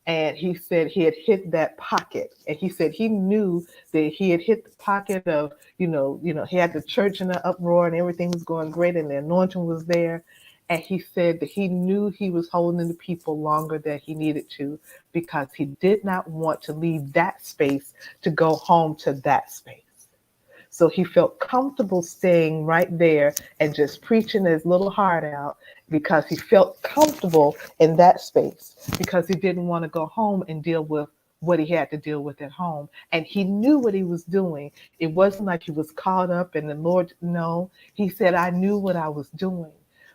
Speaker 1: and he said he had hit that pocket, and he said he knew that he had hit the pocket of, he had the church in an uproar and everything was going great and the anointing was there. And he said that he knew he was holding the people longer than he needed to, because he did not want to leave that space to go home to that space. So he felt comfortable staying right there and just preaching his little heart out, because he felt comfortable in that space, because he didn't want to go home and deal with what he had to deal with at home. And he knew what he was doing. It wasn't like he was caught up in the Lord. No, he said, I knew what I was doing.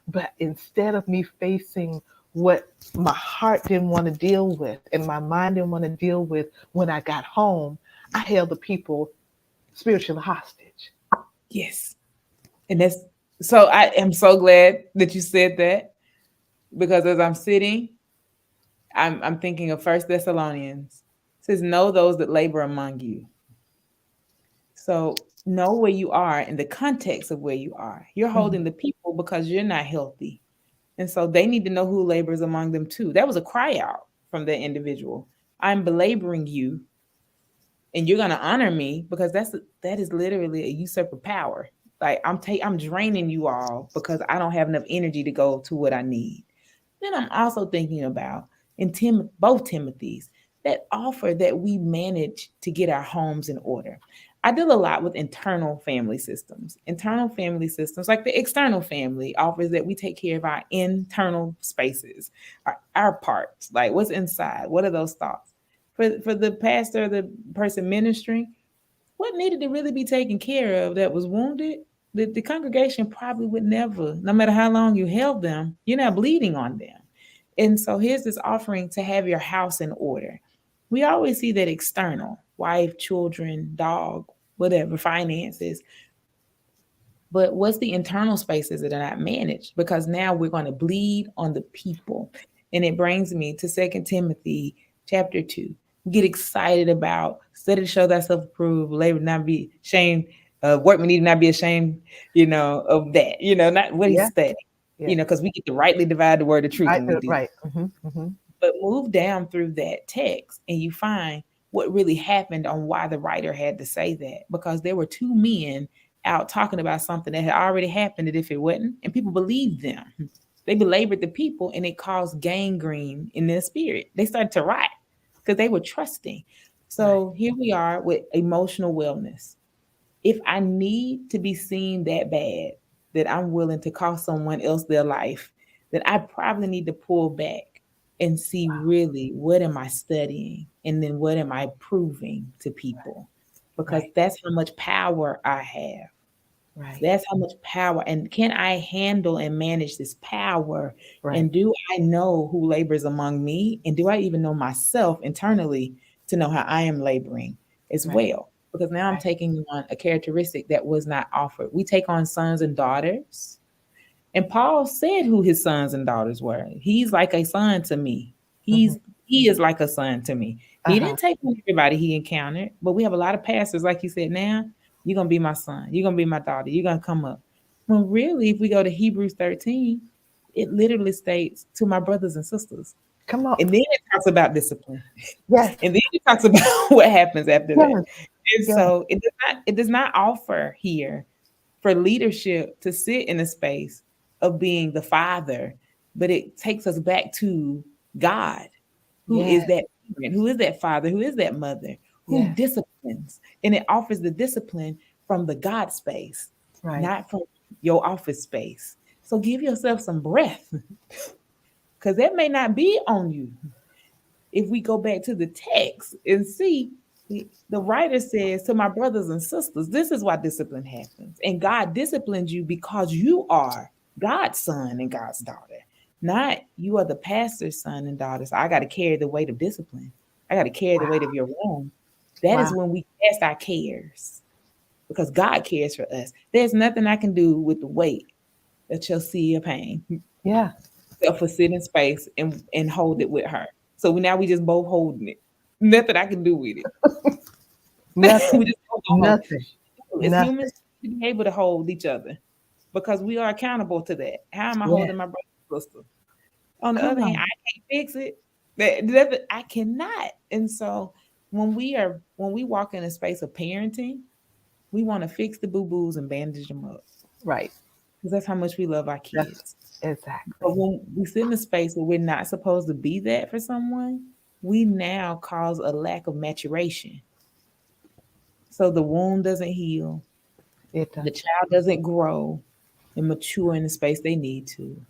Speaker 1: But instead of me facing what my heart didn't want to deal with and my mind didn't want to deal with when I got home, I held the people spiritually hostage.
Speaker 2: Yes. And that's so I am so glad that you said that, because as I'm sitting, I'm thinking of First Thessalonians. It says, know those that labor among you. So know where you are in the context of where you are. You're
Speaker 1: Mhm.
Speaker 2: holding the people because you're not healthy. And so they need to know who labors among them too. That was a cry out from that individual. I'm belaboring you and you're gonna honor me because that is literally a usurper power. Like I'm draining you all because I don't have enough energy to go to what I need. Then I'm also thinking about in both Timothy's that offer that we manage to get our homes in order. I deal a lot with internal family systems. Internal family systems, like the external family, offers that we take care of our internal spaces, our parts, like what's inside. What are those thoughts? For the pastor, the person ministering, what needed to really be taken care of that was wounded, the congregation probably would never, no matter how long you held them, you're not bleeding on them. And so here's this offering to have your house in order. We always see that external, wife, children, dog, whatever, finances. But what's the internal spaces that are not managed? Because now we're going to bleed on the people. And it brings me to 2 Timothy chapter 2. Get excited about study to show thyself approved, labor not be ashamed, workmen need not be ashamed, of that, not what he's
Speaker 1: Yeah.
Speaker 2: studying,
Speaker 1: Yeah.
Speaker 2: because we get to rightly divide the word of truth
Speaker 1: Right.
Speaker 2: when we do.
Speaker 1: Right. Mm-hmm.
Speaker 2: But move down through that text and you find what really happened on why the writer had to say that. Because there were two men out talking about something that had already happened, that if it wasn't, and people believed them. They belabored the people and it caused gangrene in their spirit. They started to rot because they were trusting. So here we are with emotional wellness. If I need to be seen that bad that I'm willing to cost someone else their life, then I probably need to pull back and see really what am I studying and then what am I proving to people, because
Speaker 1: Right.
Speaker 2: that's how much power I have.
Speaker 1: Right.
Speaker 2: That's how much power. And can I handle and manage this power?
Speaker 1: Right.
Speaker 2: And do I know who labors among me? And do I even know myself internally to know how I am laboring as
Speaker 1: Right.
Speaker 2: well? Because now I'm
Speaker 1: Right.
Speaker 2: taking on a characteristic that was not offered. We take on sons and daughters. And Paul said who his sons and daughters were. He's like a son to me.
Speaker 1: Mm-hmm.
Speaker 2: He is like a son to me. He
Speaker 1: Uh-huh.
Speaker 2: didn't take on everybody he encountered, but we have a lot of pastors, like you said, now, you're gonna be my son, you're gonna be my daughter, you're gonna come up. Well, really, if we go to Hebrews 13, it literally states to my brothers and sisters.
Speaker 1: Come on.
Speaker 2: And then it talks about discipline.
Speaker 1: Yes.
Speaker 2: And then it talks about what happens after that.
Speaker 1: Yes.
Speaker 2: And
Speaker 1: Yes.
Speaker 2: so it does not offer here for leadership to sit in a space of being the father, but it takes us back to God, who is
Speaker 1: Yes.
Speaker 2: that parent, who is that father, who is that mother, who
Speaker 1: Yes.
Speaker 2: disciplines. And it offers the discipline from the God space,
Speaker 1: Right.
Speaker 2: not from your office space. So give yourself some breath, because that may not be on you. If we go back to the text and see, the writer says to my brothers and sisters, this is why discipline happens. And God disciplines you because you are God's son and God's daughter, not you are the pastor's son and daughter. So I got to carry the weight of discipline. I got to carry the weight of your wrong. That
Speaker 1: Wow.
Speaker 2: is when we cast our cares, because God cares for us. There's nothing I can do with the weight that you'll see of pain,
Speaker 1: Yeah.
Speaker 2: except for sit in space and hold it with her. So now we just both holding it. Nothing I can do with it.
Speaker 1: Nothing.
Speaker 2: We just both hold
Speaker 1: Nothing.
Speaker 2: it. As
Speaker 1: Nothing.
Speaker 2: humans, we be able to hold each other because we are accountable to that. How am I
Speaker 1: Yeah.
Speaker 2: holding my brother and sister? On the
Speaker 1: Come
Speaker 2: other hand,
Speaker 1: on.
Speaker 2: I can't fix it. I cannot. And so when we walk in a space of parenting, we want to fix the boo-boos and bandage them up,
Speaker 1: Right.
Speaker 2: because that's how much we love our
Speaker 1: That's
Speaker 2: kids.
Speaker 1: exactly.
Speaker 2: But when we sit in a space where we're not supposed to be that for someone, we now cause a lack of maturation. So the wound doesn't heal,
Speaker 1: It does.
Speaker 2: the child doesn't grow and mature in the space they need to.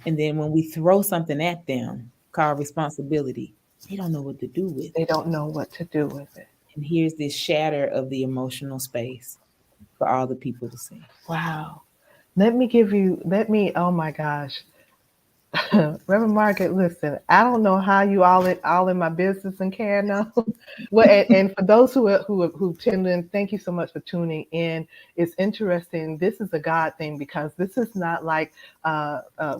Speaker 2: And then when we throw something at them called responsibility, they don't know what to do with
Speaker 1: They
Speaker 2: it.
Speaker 1: don't know what to do with it.
Speaker 2: And here's this shatter of the emotional space for all the people to see.
Speaker 1: Wow. Oh my gosh. Reverend Margaret, listen, I don't know how you all in my business and care now. Well, and for those who tune in, thank you so much for tuning in. It's interesting. This is a God thing, because this is not like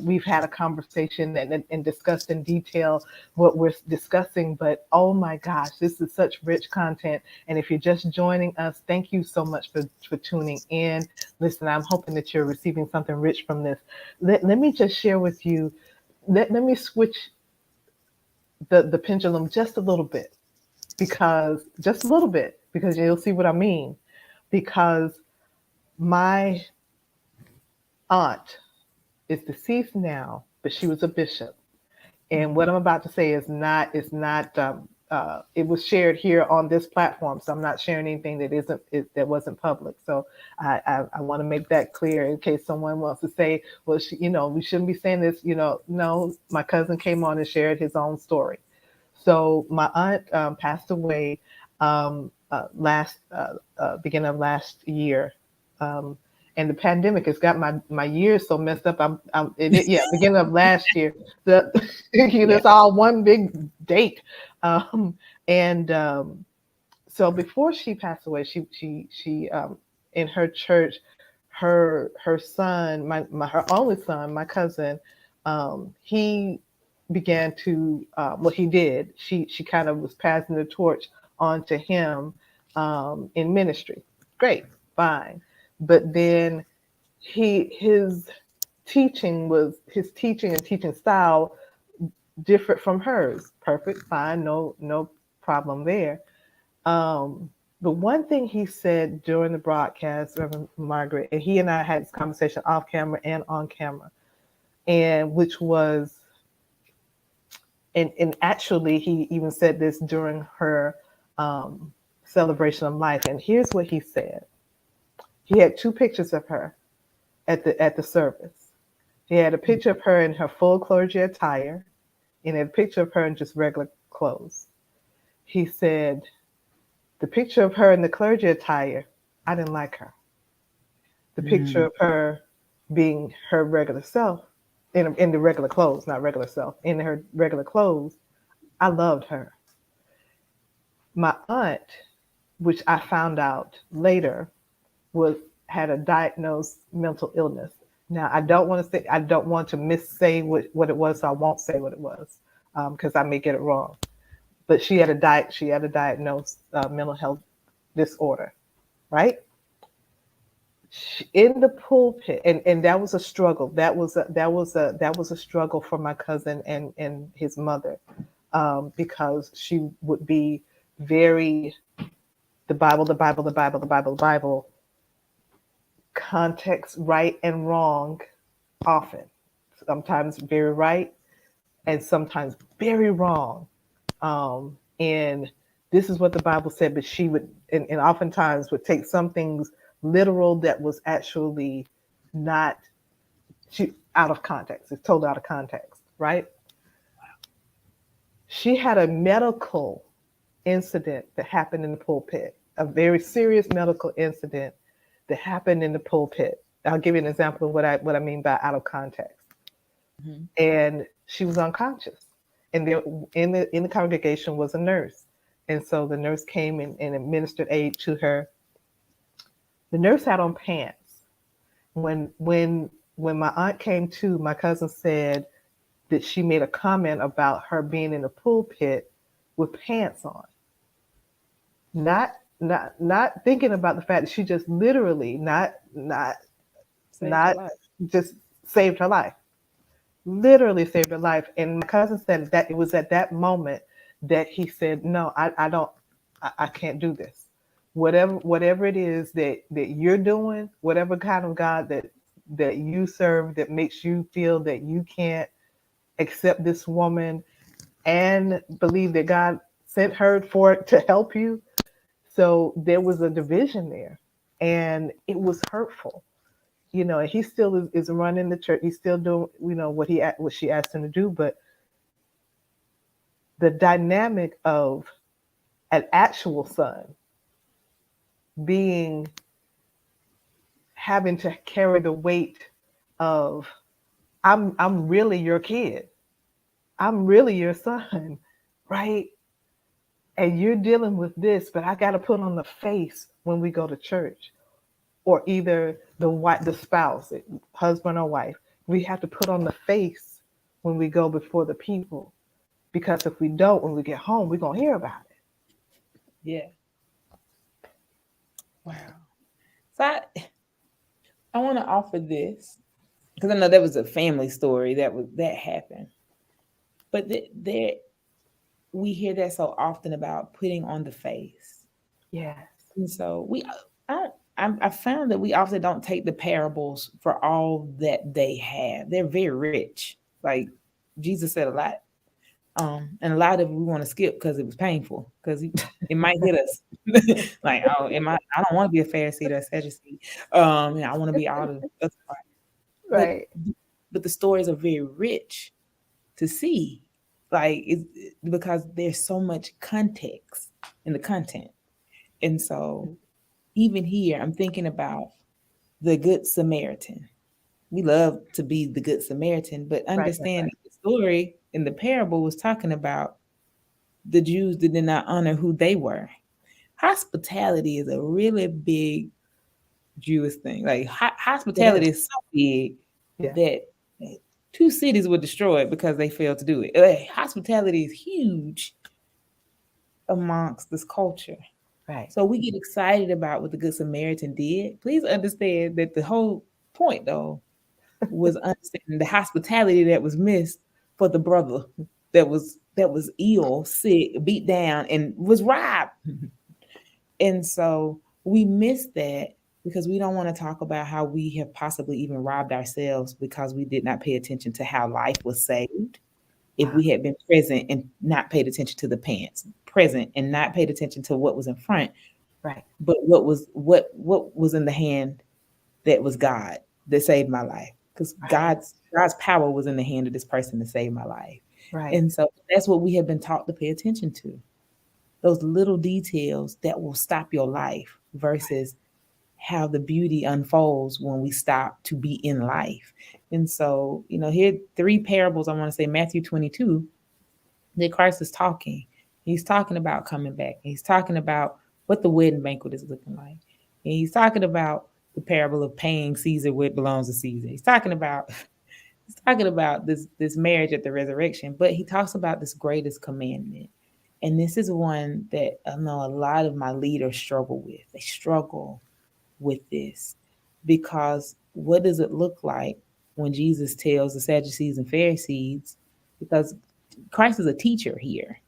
Speaker 1: we've had a conversation and discussed in detail what we're discussing. But oh my gosh, this is such rich content. And if you're just joining us, thank you so much for tuning in. Listen, I'm hoping that you're receiving something rich from this. Let me just share with you. Let me switch the pendulum just a little bit, because because you'll see what I mean. Because my aunt is deceased now, but she was a bishop. And what I'm about to say is not. It was shared here on this platform, so I'm not sharing anything that wasn't public. So I want to make that clear in case someone wants to say, well, we shouldn't be saying this. No, my cousin came on and shared his own story. So my aunt passed away last beginning of last year. Um, and the pandemic has got my years so messed up. Yeah, beginning of last year. The
Speaker 2: Yeah.
Speaker 1: it's all one big date. And So before she passed away, she in her church, her son, her only son, my cousin, he began to what he did. She kind of was passing the torch on to him in ministry. Great, fine, but then his his teaching and teaching style different from hers. Perfect, fine, no problem there. The one thing he said during the broadcast, Reverend Margaret, and he and I had this conversation off camera and on camera, and which was, and actually, he even said this during her celebration of life. And here's what he said: he had two pictures of her at the service. He had a picture of her in her full clergy attire, and a picture of her in just regular clothes. He said, the picture of her in the clergy attire, I didn't like her. The picture
Speaker 2: Mm.
Speaker 1: of her being her regular self, in the regular clothes, not regular self, in her regular clothes, I loved her. My aunt, which I found out later, was had a diagnosed mental illness. Now I don't want to missay what it was, so I won't say what it was because I may get it wrong. But she had a diagnosed mental health disorder, right? In the pulpit, and that was a struggle. That was a struggle for my cousin and his mother, because she would be very the Bible, the Bible, the Bible, the Bible, the Bible, context right and wrong often. Sometimes very right and sometimes very wrong. And this is what the Bible said, but she would, and oftentimes would take some things literal that was actually not out of context. It's totally out of context, right? She had a medical incident that happened in the pulpit, a very serious medical incident that happened in the pulpit. I'll give you an example of what I mean by out of context.
Speaker 2: Mm-hmm.
Speaker 1: And she was unconscious. And there in the congregation was a nurse. And so the nurse came and administered aid to her. The nurse had on pants. When my aunt came to, my cousin said that she made a comment about her being in the pulpit with pants on. Not thinking about the fact that she just literally
Speaker 2: Saved her
Speaker 1: not
Speaker 2: life.
Speaker 1: just saved her life. Literally saved her life. And my cousin said that it was at that moment that he said, no, I don't, I can't do this. Whatever it is that you're doing, whatever kind of God that you serve that makes you feel that you can't accept this woman and believe that God sent her for it to help you. So there was a division there, and it was hurtful. And he still is running the church. He's still doing, what she asked him to do. But the dynamic of an actual son being having to carry the weight of I'm really your kid. I'm really your son, right? And you're dealing with this, but I got to put on the face when we go to church, or either the spouse, husband or wife. We have to put on the face when we go before the people, because if we don't, when we get home, we're gonna hear about it.
Speaker 2: Yeah. Wow. So I want to offer this because I know there was a family story that happened, but there we hear that so often about putting on the face.
Speaker 1: Yes.
Speaker 2: And so I found that we often don't take the parables for all that they have. They're very rich. Like Jesus said a lot. And a lot of it we want to skip because it was painful, because it might hit us. Like, oh, I don't want to be a Pharisee or a Sadducee. I want to be all the other part. But
Speaker 1: Right.
Speaker 2: but the stories are very rich to see. Like, because there's so much context in the content. And so even here, I'm thinking about the Good Samaritan. We love to be the Good Samaritan, but
Speaker 1: Right.
Speaker 2: understand the story in the parable was talking about the Jews that did not honor who they were. Hospitality is a really big Jewish thing. Like,
Speaker 1: It is.
Speaker 2: hospitality is so big
Speaker 1: Yeah.
Speaker 2: that two cities were destroyed because they failed to do it. Like, hospitality is huge amongst this culture.
Speaker 1: Right.
Speaker 2: So we get excited about what the Good Samaritan did. Please understand that the whole point, though, was understanding the hospitality that was missed for the brother that was ill, sick, beat down, and was robbed. And so we miss that because we don't want to talk about how we have possibly even robbed ourselves because we did not pay attention to how life was saved. If
Speaker 1: Wow.
Speaker 2: we had been present and not paid attention to the pants, present and not paid attention to what was in front,
Speaker 1: Right.
Speaker 2: but what was in the hand that was God that saved my life. Because
Speaker 1: Right.
Speaker 2: God's power was in the hand of this person to save my life.
Speaker 1: Right.
Speaker 2: And so that's what we have been taught to pay attention to. Those little details that will stop your life versus how the beauty unfolds when we stop to be in life. And so, here three parables I want to say. Matthew 22, that Christ is talking. He's talking about coming back. He's talking about what the wedding banquet is looking like. And he's talking about the parable of paying Caesar what belongs to Caesar. He's talking about this marriage at the resurrection, but he talks about this greatest commandment. And this is one that I know a lot of my leaders struggle with. They struggle with this because what does it look like when Jesus tells the Sadducees and Pharisees? Because Christ is a teacher here.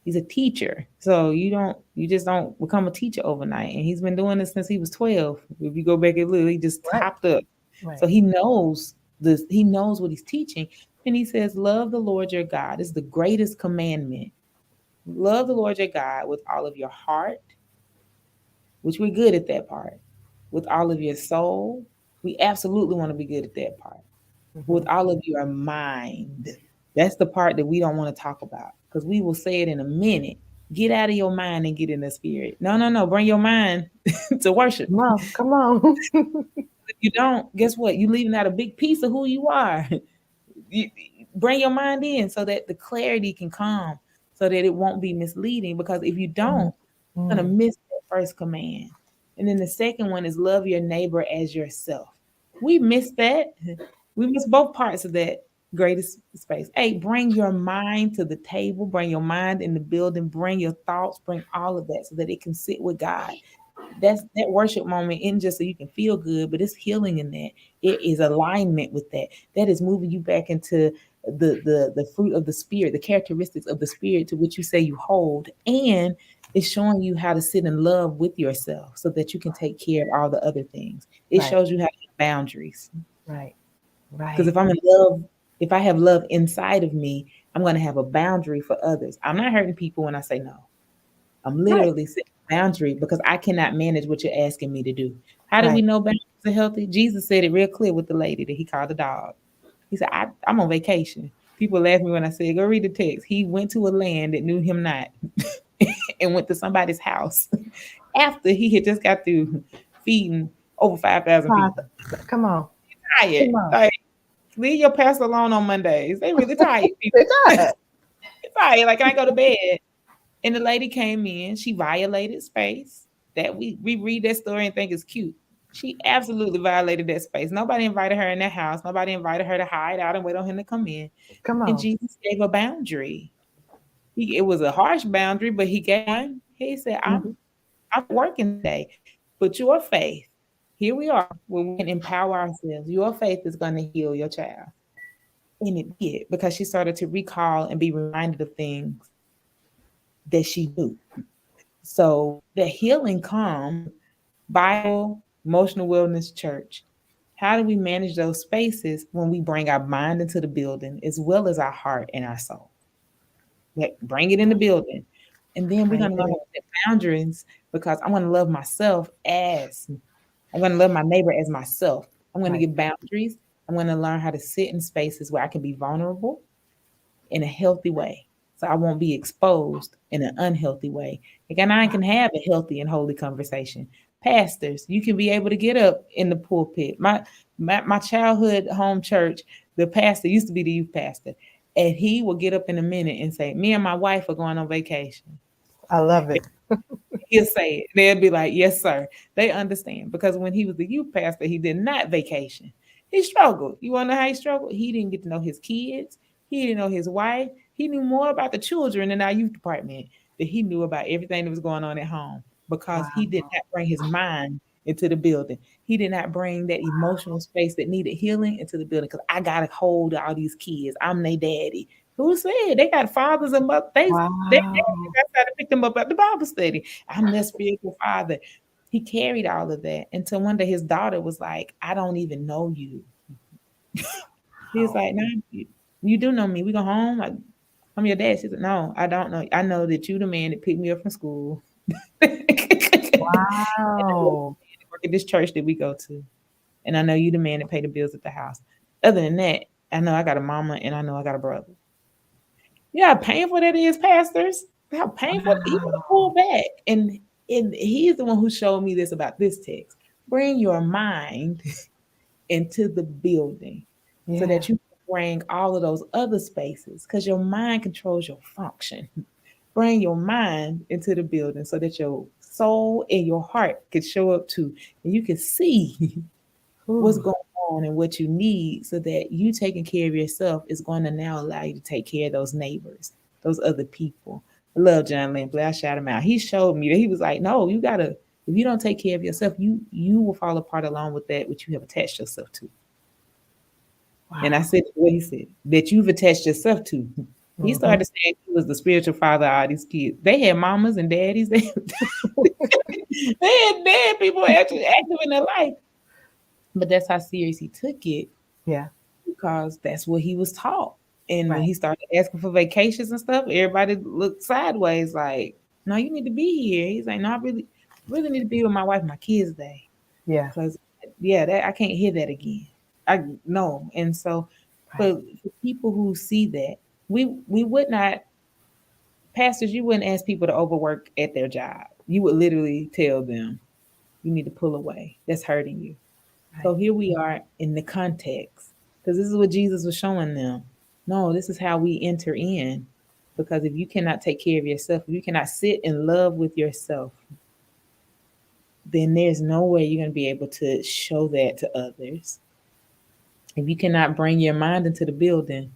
Speaker 2: He's a teacher. So you just don't become a teacher overnight. And he's been doing this since he was 12. If you go back and look, he just
Speaker 1: Right.
Speaker 2: hopped up.
Speaker 1: Right.
Speaker 2: So he knows this, he knows what he's teaching. And he says, love the Lord your God. It's the greatest commandment. Love the Lord your God with all of your heart, which we're good at that part. With all of your soul, we absolutely want to be good at that part. With
Speaker 1: Mm-hmm.
Speaker 2: all of your mind, that's the part that we don't want to talk about because we will say it in a minute. Get out of your mind and get in the spirit. No, no, no. Bring your mind to worship.
Speaker 1: Come on. Come on.
Speaker 2: If you don't, guess what? You leaving out a big piece of who you are. You, bring your mind in so that the clarity can come, so that it won't be misleading. Because if you don't, you're gonna
Speaker 1: Mm.
Speaker 2: miss that first command. And then the second one is love your neighbor as yourself. We miss that. We miss both parts of that greatest space. Hey, bring your mind to the table, bring your mind in the building, bring your thoughts, bring all of that so that it can sit with God. That worship moment isn't just so you can feel good, but it's healing in that. It is alignment with that. That is moving you back into the fruit of the spirit, the characteristics of the spirit to which you say you hold, and it's showing you how to sit in love with yourself so that you can take care of all the other things. It
Speaker 1: Right.
Speaker 2: shows you how to have boundaries.
Speaker 1: Right.
Speaker 2: Because
Speaker 1: Right.
Speaker 2: if I'm in love, if I have love inside of me, I'm going to have a boundary for others. I'm not hurting people when I say no. I'm
Speaker 1: Right.
Speaker 2: literally setting a boundary because I cannot manage what you're asking me to do. How do we
Speaker 1: Right.
Speaker 2: know boundaries are healthy? Jesus said it real clear with the lady that he called a dog. He said, I'm on vacation. People laugh at me when I say, go read the text. He went to a land that knew him not and went to somebody's house after he had just got through feeding over 5,000
Speaker 1: Father,
Speaker 2: people.
Speaker 1: come on.
Speaker 2: Tired.
Speaker 1: Come on.
Speaker 2: Like, leave your pastor alone on Mondays. They really tired people.
Speaker 1: They got.
Speaker 2: Tired. Like, can I go to bed? And the lady came in. She violated space. That we read that story and think it's cute. She absolutely violated that space. Nobody invited her in that house. Nobody invited her to hide out and wait on him to come in.
Speaker 1: Come
Speaker 2: And
Speaker 1: on.
Speaker 2: Jesus gave a boundary. It was a harsh boundary, but he gave one. He said,
Speaker 1: Mhm.
Speaker 2: I'm working today, but your faith, here we are, where we can empower ourselves. Your faith is going to heal your child. And it did, because she started to recall and be reminded of things that she knew. So the healing comes Bible, emotional wellness church. How do we manage those spaces when we bring our mind into the building as well as our heart and our soul? Like bring it in the building. And then we're
Speaker 1: Bring
Speaker 2: gonna
Speaker 1: it
Speaker 2: learn how
Speaker 1: in.
Speaker 2: to set boundaries because I want to love myself as I'm gonna love my neighbor as myself. I'm gonna
Speaker 1: Right.
Speaker 2: give boundaries. I'm gonna learn how to sit in spaces where I can be vulnerable in a healthy way. So I won't be exposed in an unhealthy way. Like, and I can have a healthy and holy conversation. Pastors, you can be able to get up in the pulpit. My childhood home church, the pastor used to be the youth pastor, and he will get up in a minute and say, "Me and my wife are going on vacation."
Speaker 1: I love it.
Speaker 2: He'll say it. They'll be like, "Yes, sir." They understand because when he was the youth pastor, he did not vacation. He struggled. You want to know how he struggled? He didn't get to know his kids. He didn't know his wife. He knew more about the children in our youth department than he knew about everything that was going on at home because he did
Speaker 1: Wow.
Speaker 2: not bring his mind into the building. He did not bring that emotional space that needed healing into the building because I got to hold all these kids. I'm their daddy. Who said they got fathers and mothers? They
Speaker 1: Wow.
Speaker 2: I tried to pick them up at the Bible study. I'm their spiritual father. He carried all of that until one day his daughter was like, "I don't even know you." He was
Speaker 1: Wow.
Speaker 2: like, "No, you do know me. We go home. I'm your dad." She said, "No, I don't know. I know that you the man that picked me up from school." And I know
Speaker 1: Wow.
Speaker 2: you work at this church that we go to. And I know you the man that pay the bills at the house. Other than that, I know I got a mama and I know I got a brother. Yeah, how painful that is, pastors. How painful. You want to
Speaker 1: Wow.
Speaker 2: pull back. And he's the one who showed me this about this text. Bring your mind into the building so
Speaker 1: Yeah.
Speaker 2: that you can bring all of those other spaces because your mind controls your function. Bring your mind into the building so that your soul and your heart can show up too. And you can see what's
Speaker 1: Ooh.
Speaker 2: going on and what you need so that you taking care of yourself is going to now allow you to take care of those neighbors, those other people. I love John Lampley. I shout him out. He showed me that he was like, no, you gotta, if you don't take care of yourself, you will fall apart along with that which you have attached yourself to. And I
Speaker 1: Wow.
Speaker 2: said what he said, that you've attached yourself to. He
Speaker 1: Hmm.
Speaker 2: started saying he was the spiritual father of all these kids. They had mamas and daddies. They had people actually active in their life. But that's how serious he took it
Speaker 1: Yeah.
Speaker 2: because that's what he was taught. And when
Speaker 1: Right.
Speaker 2: he started asking for vacations and stuff, everybody looked sideways like, "No, you need to be here." He's like, "No, I really need to be with my wife and my kids today."
Speaker 1: Yeah.
Speaker 2: Because yeah, that I can't hear that again. I no. And so
Speaker 1: Right.
Speaker 2: for people who see that, we would not pastors, you wouldn't ask people to overwork at their job. You would literally tell them, you need to pull away. That's hurting you.
Speaker 1: Right.
Speaker 2: So here we are in the context, because this is what Jesus was showing them. No, this is how we enter in. Because if you cannot take care of yourself, if you cannot sit in love with yourself, then there's no way you're going to be able to show that to others. If you cannot bring your mind into the building,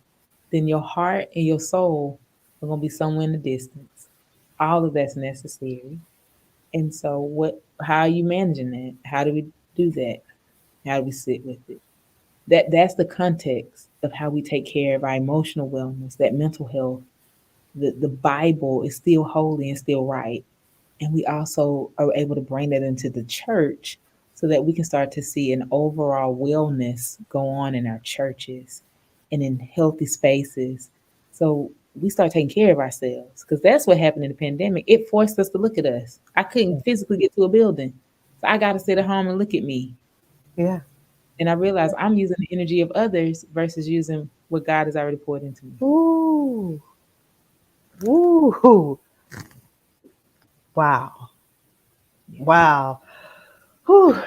Speaker 2: then your heart and your soul are going to be somewhere in the distance. All of that's necessary. And so, how are you managing that? How do we do that? How do we sit with it? That's the context of how we take care of our emotional wellness, that mental health. The Bible is still holy and still right. And we also are able to bring that into the church so that we can start to see an overall wellness go on in our churches and in healthy spaces. So we start taking care of ourselves because that's what happened in the pandemic. It forced us to look at us. I couldn't physically get to a building. So I got to sit at home and look at me.
Speaker 1: Yeah.
Speaker 2: And I realized I'm using the energy of others versus using what God has already poured into me.
Speaker 1: Ooh. Ooh. Wow.
Speaker 2: Yeah.
Speaker 1: Wow. Whew.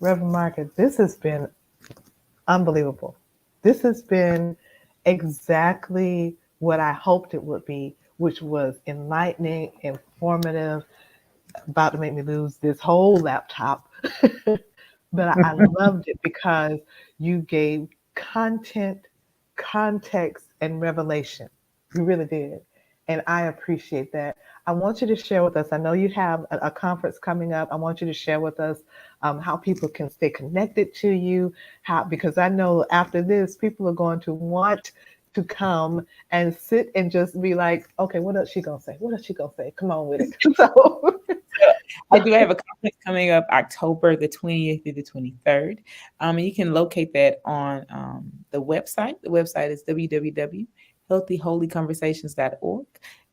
Speaker 1: Reverend Margaret, this has been unbelievable. This has been exactly what I hoped it would be, which was enlightening, informative, about to make me lose this whole laptop. But I loved it because you gave content, context, and revelation. You really did. And I appreciate that. I want you to share with us. I know you have a conference coming up. I want you to share with us how people can stay connected to you. How, because I know after this, people are going to want to come and sit and just be like, okay, what else she gonna say? What else she gonna say? Come on with it. So
Speaker 2: I do have a conference coming up October the 20th through the 23rd. And you can locate that on the website. The website is www.healthyholyconversations.org,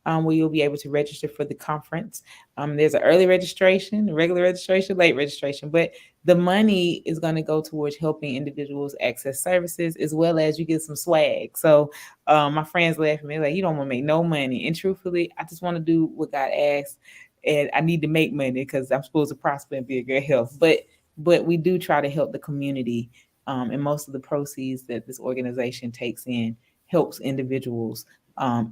Speaker 2: where you'll be able to register for the conference. There's an early registration, regular registration, late registration, but the money is going to go towards helping individuals access services, as well as you get some swag. So my friends laugh at me like, you don't want to make no money. And truthfully, I just want to do what God asked, and I need to make money because I'm supposed to prosper and be a good health. But we do try to help the community, and most of the proceeds that this organization takes in helps individuals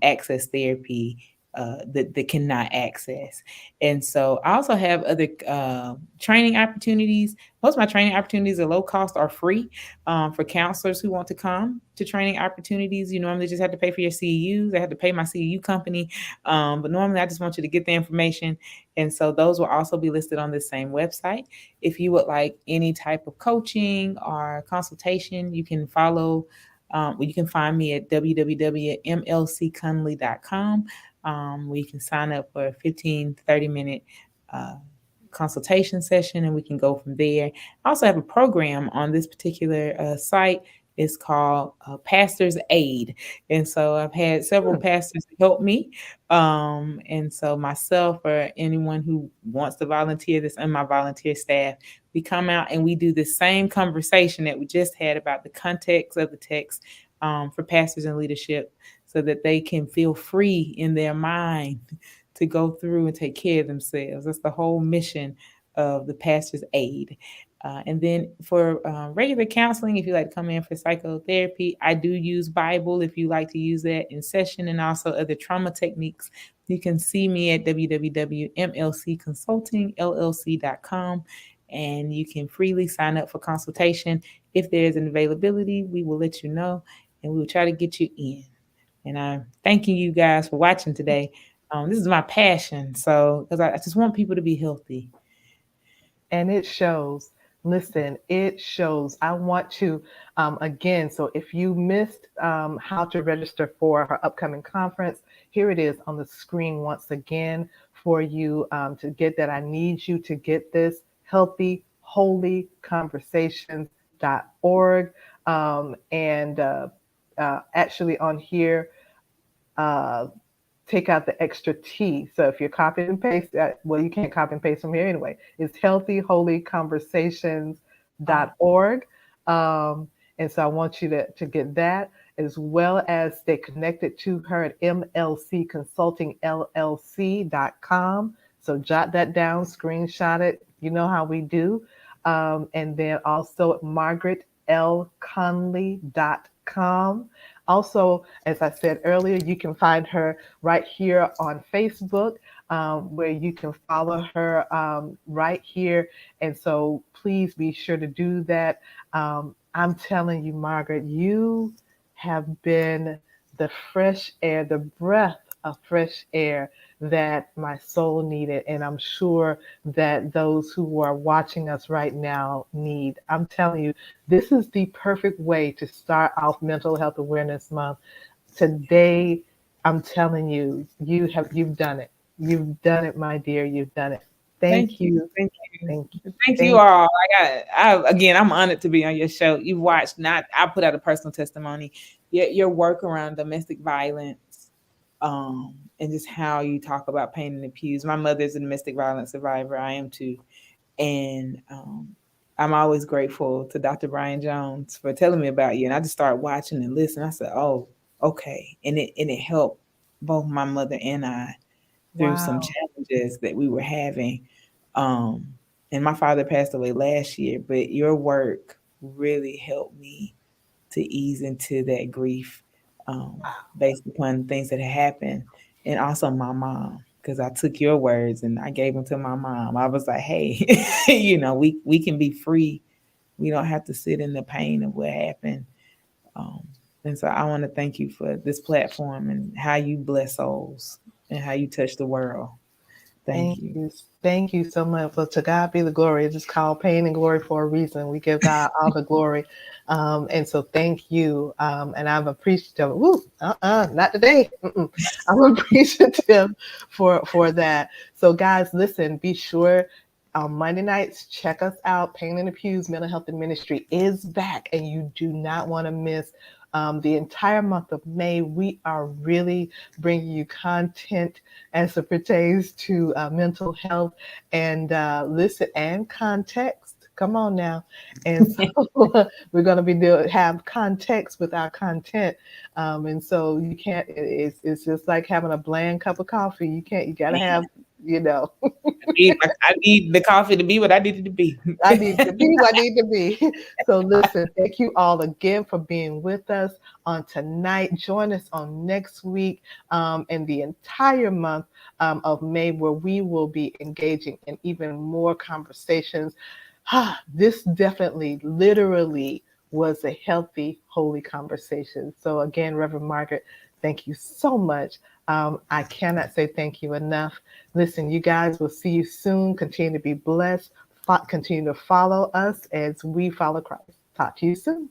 Speaker 2: access therapy that cannot access. And so I also have other training opportunities. Most of my training opportunities are low cost or free for counselors who want to come to training opportunities. You normally just have to pay for your CEUs. I have to pay my CEU company. But normally I just want you to get the information. And so those will also be listed on the same website. If you would like any type of coaching or consultation, you can follow. You can find me at www.mlcconley.com, where you can sign up for a 30-minute consultation session, and we can go from there. I also have a program on this particular site. It's called Pastor's Aid. And so I've had several pastors help me. And so myself or anyone who wants to volunteer, this and my volunteer staff, we come out and we do the same conversation that we just had about the context of the text for pastors and leadership, so that they can feel free in their mind to go through and take care of themselves. That's the whole mission of the Pastor's Aid. And then for regular counseling, if you like to come in for psychotherapy, I do use Bible if you like to use that in session, and also other trauma techniques. You can see me at www.mlcconsultingllc.com, and you can freely sign up for consultation. If there's an availability, we will let you know, and we will try to get you in. And I'm thanking you guys for watching today. This is my passion, so because I just want people to be healthy.
Speaker 1: and it shows. Listen, it shows. I want to, again, so if you missed how to register for her upcoming conference, here it is on the screen once again for you to get that. I need you to get this, healthyholyconversations.org. And actually on here, uh, take out the extra T. So if you're copy and paste that, well, you can't copy and paste from here anyway. It's healthyholyconversations.org. And so I want you to get that, as well as stay connected to her at mlcconsultingllc.com. So jot that down, screenshot it. You know how we do. And then also at margaretlconley.com. Also, as I said earlier, you can find her right here on Facebook, where you can follow her right here. And so please be sure to do that. I'm telling you, Margaret, you have been the fresh air, the breath of fresh air that my soul needed. And I'm sure that those who are watching us right now need. I'm telling you, this is the perfect way to start off Mental Health Awareness Month. Today, I'm telling you, you've done it. You've done it, my dear. You've done it. Thank you.
Speaker 2: Thank you.
Speaker 1: Thank you.
Speaker 2: Thank you all. Again, I'm honored to be on your show. You've watched, I put out a personal testimony. Your work around domestic violence, and just how you talk about pain and abuse. My mother's a domestic violence survivor. I am too. And I'm always grateful to Dr. Brian Jones for telling me about you. And I just started watching and listening. I said, oh, okay. And it helped both my mother and I through some challenges that we were having. And my father passed away last year, but your work really helped me to ease into that grief, based upon things that had happened. And also my mom, because I took your words and I gave them to my mom. I was like, hey, we can be free. We don't have to sit in the pain of what happened. And so I want to thank you for this platform and how you bless souls and how you touch the world. Thank you.
Speaker 1: Thank you so much. Well, to God be the glory. It's just called pain and glory for a reason. We give God all the glory. And so thank you. And I'm appreciative. Not today. I'm appreciative for that. So guys, listen, be sure on Monday nights, check us out. Pain in the Pews Mental Health and Ministry is back, and you do not want to miss the entire month of May. We are really bringing you content as it pertains to mental health and listen and context. Come on now. And so we're going to have context with our content. And so you can't, it's just like having a bland cup of coffee. You got to have, you know.
Speaker 2: I need the coffee to be what I need it to be.
Speaker 1: I need to be what I need to be. So listen, thank you all again for being with us on tonight. Join us on next week and the entire month of May, where we will be engaging in even more conversations. This definitely, literally was a healthy, holy conversation. So again, Reverend Margaret, thank you so much. I cannot say thank you enough. Listen, you guys, we'll see you soon. Continue to be blessed. Continue to follow us as we follow Christ. Talk to you soon.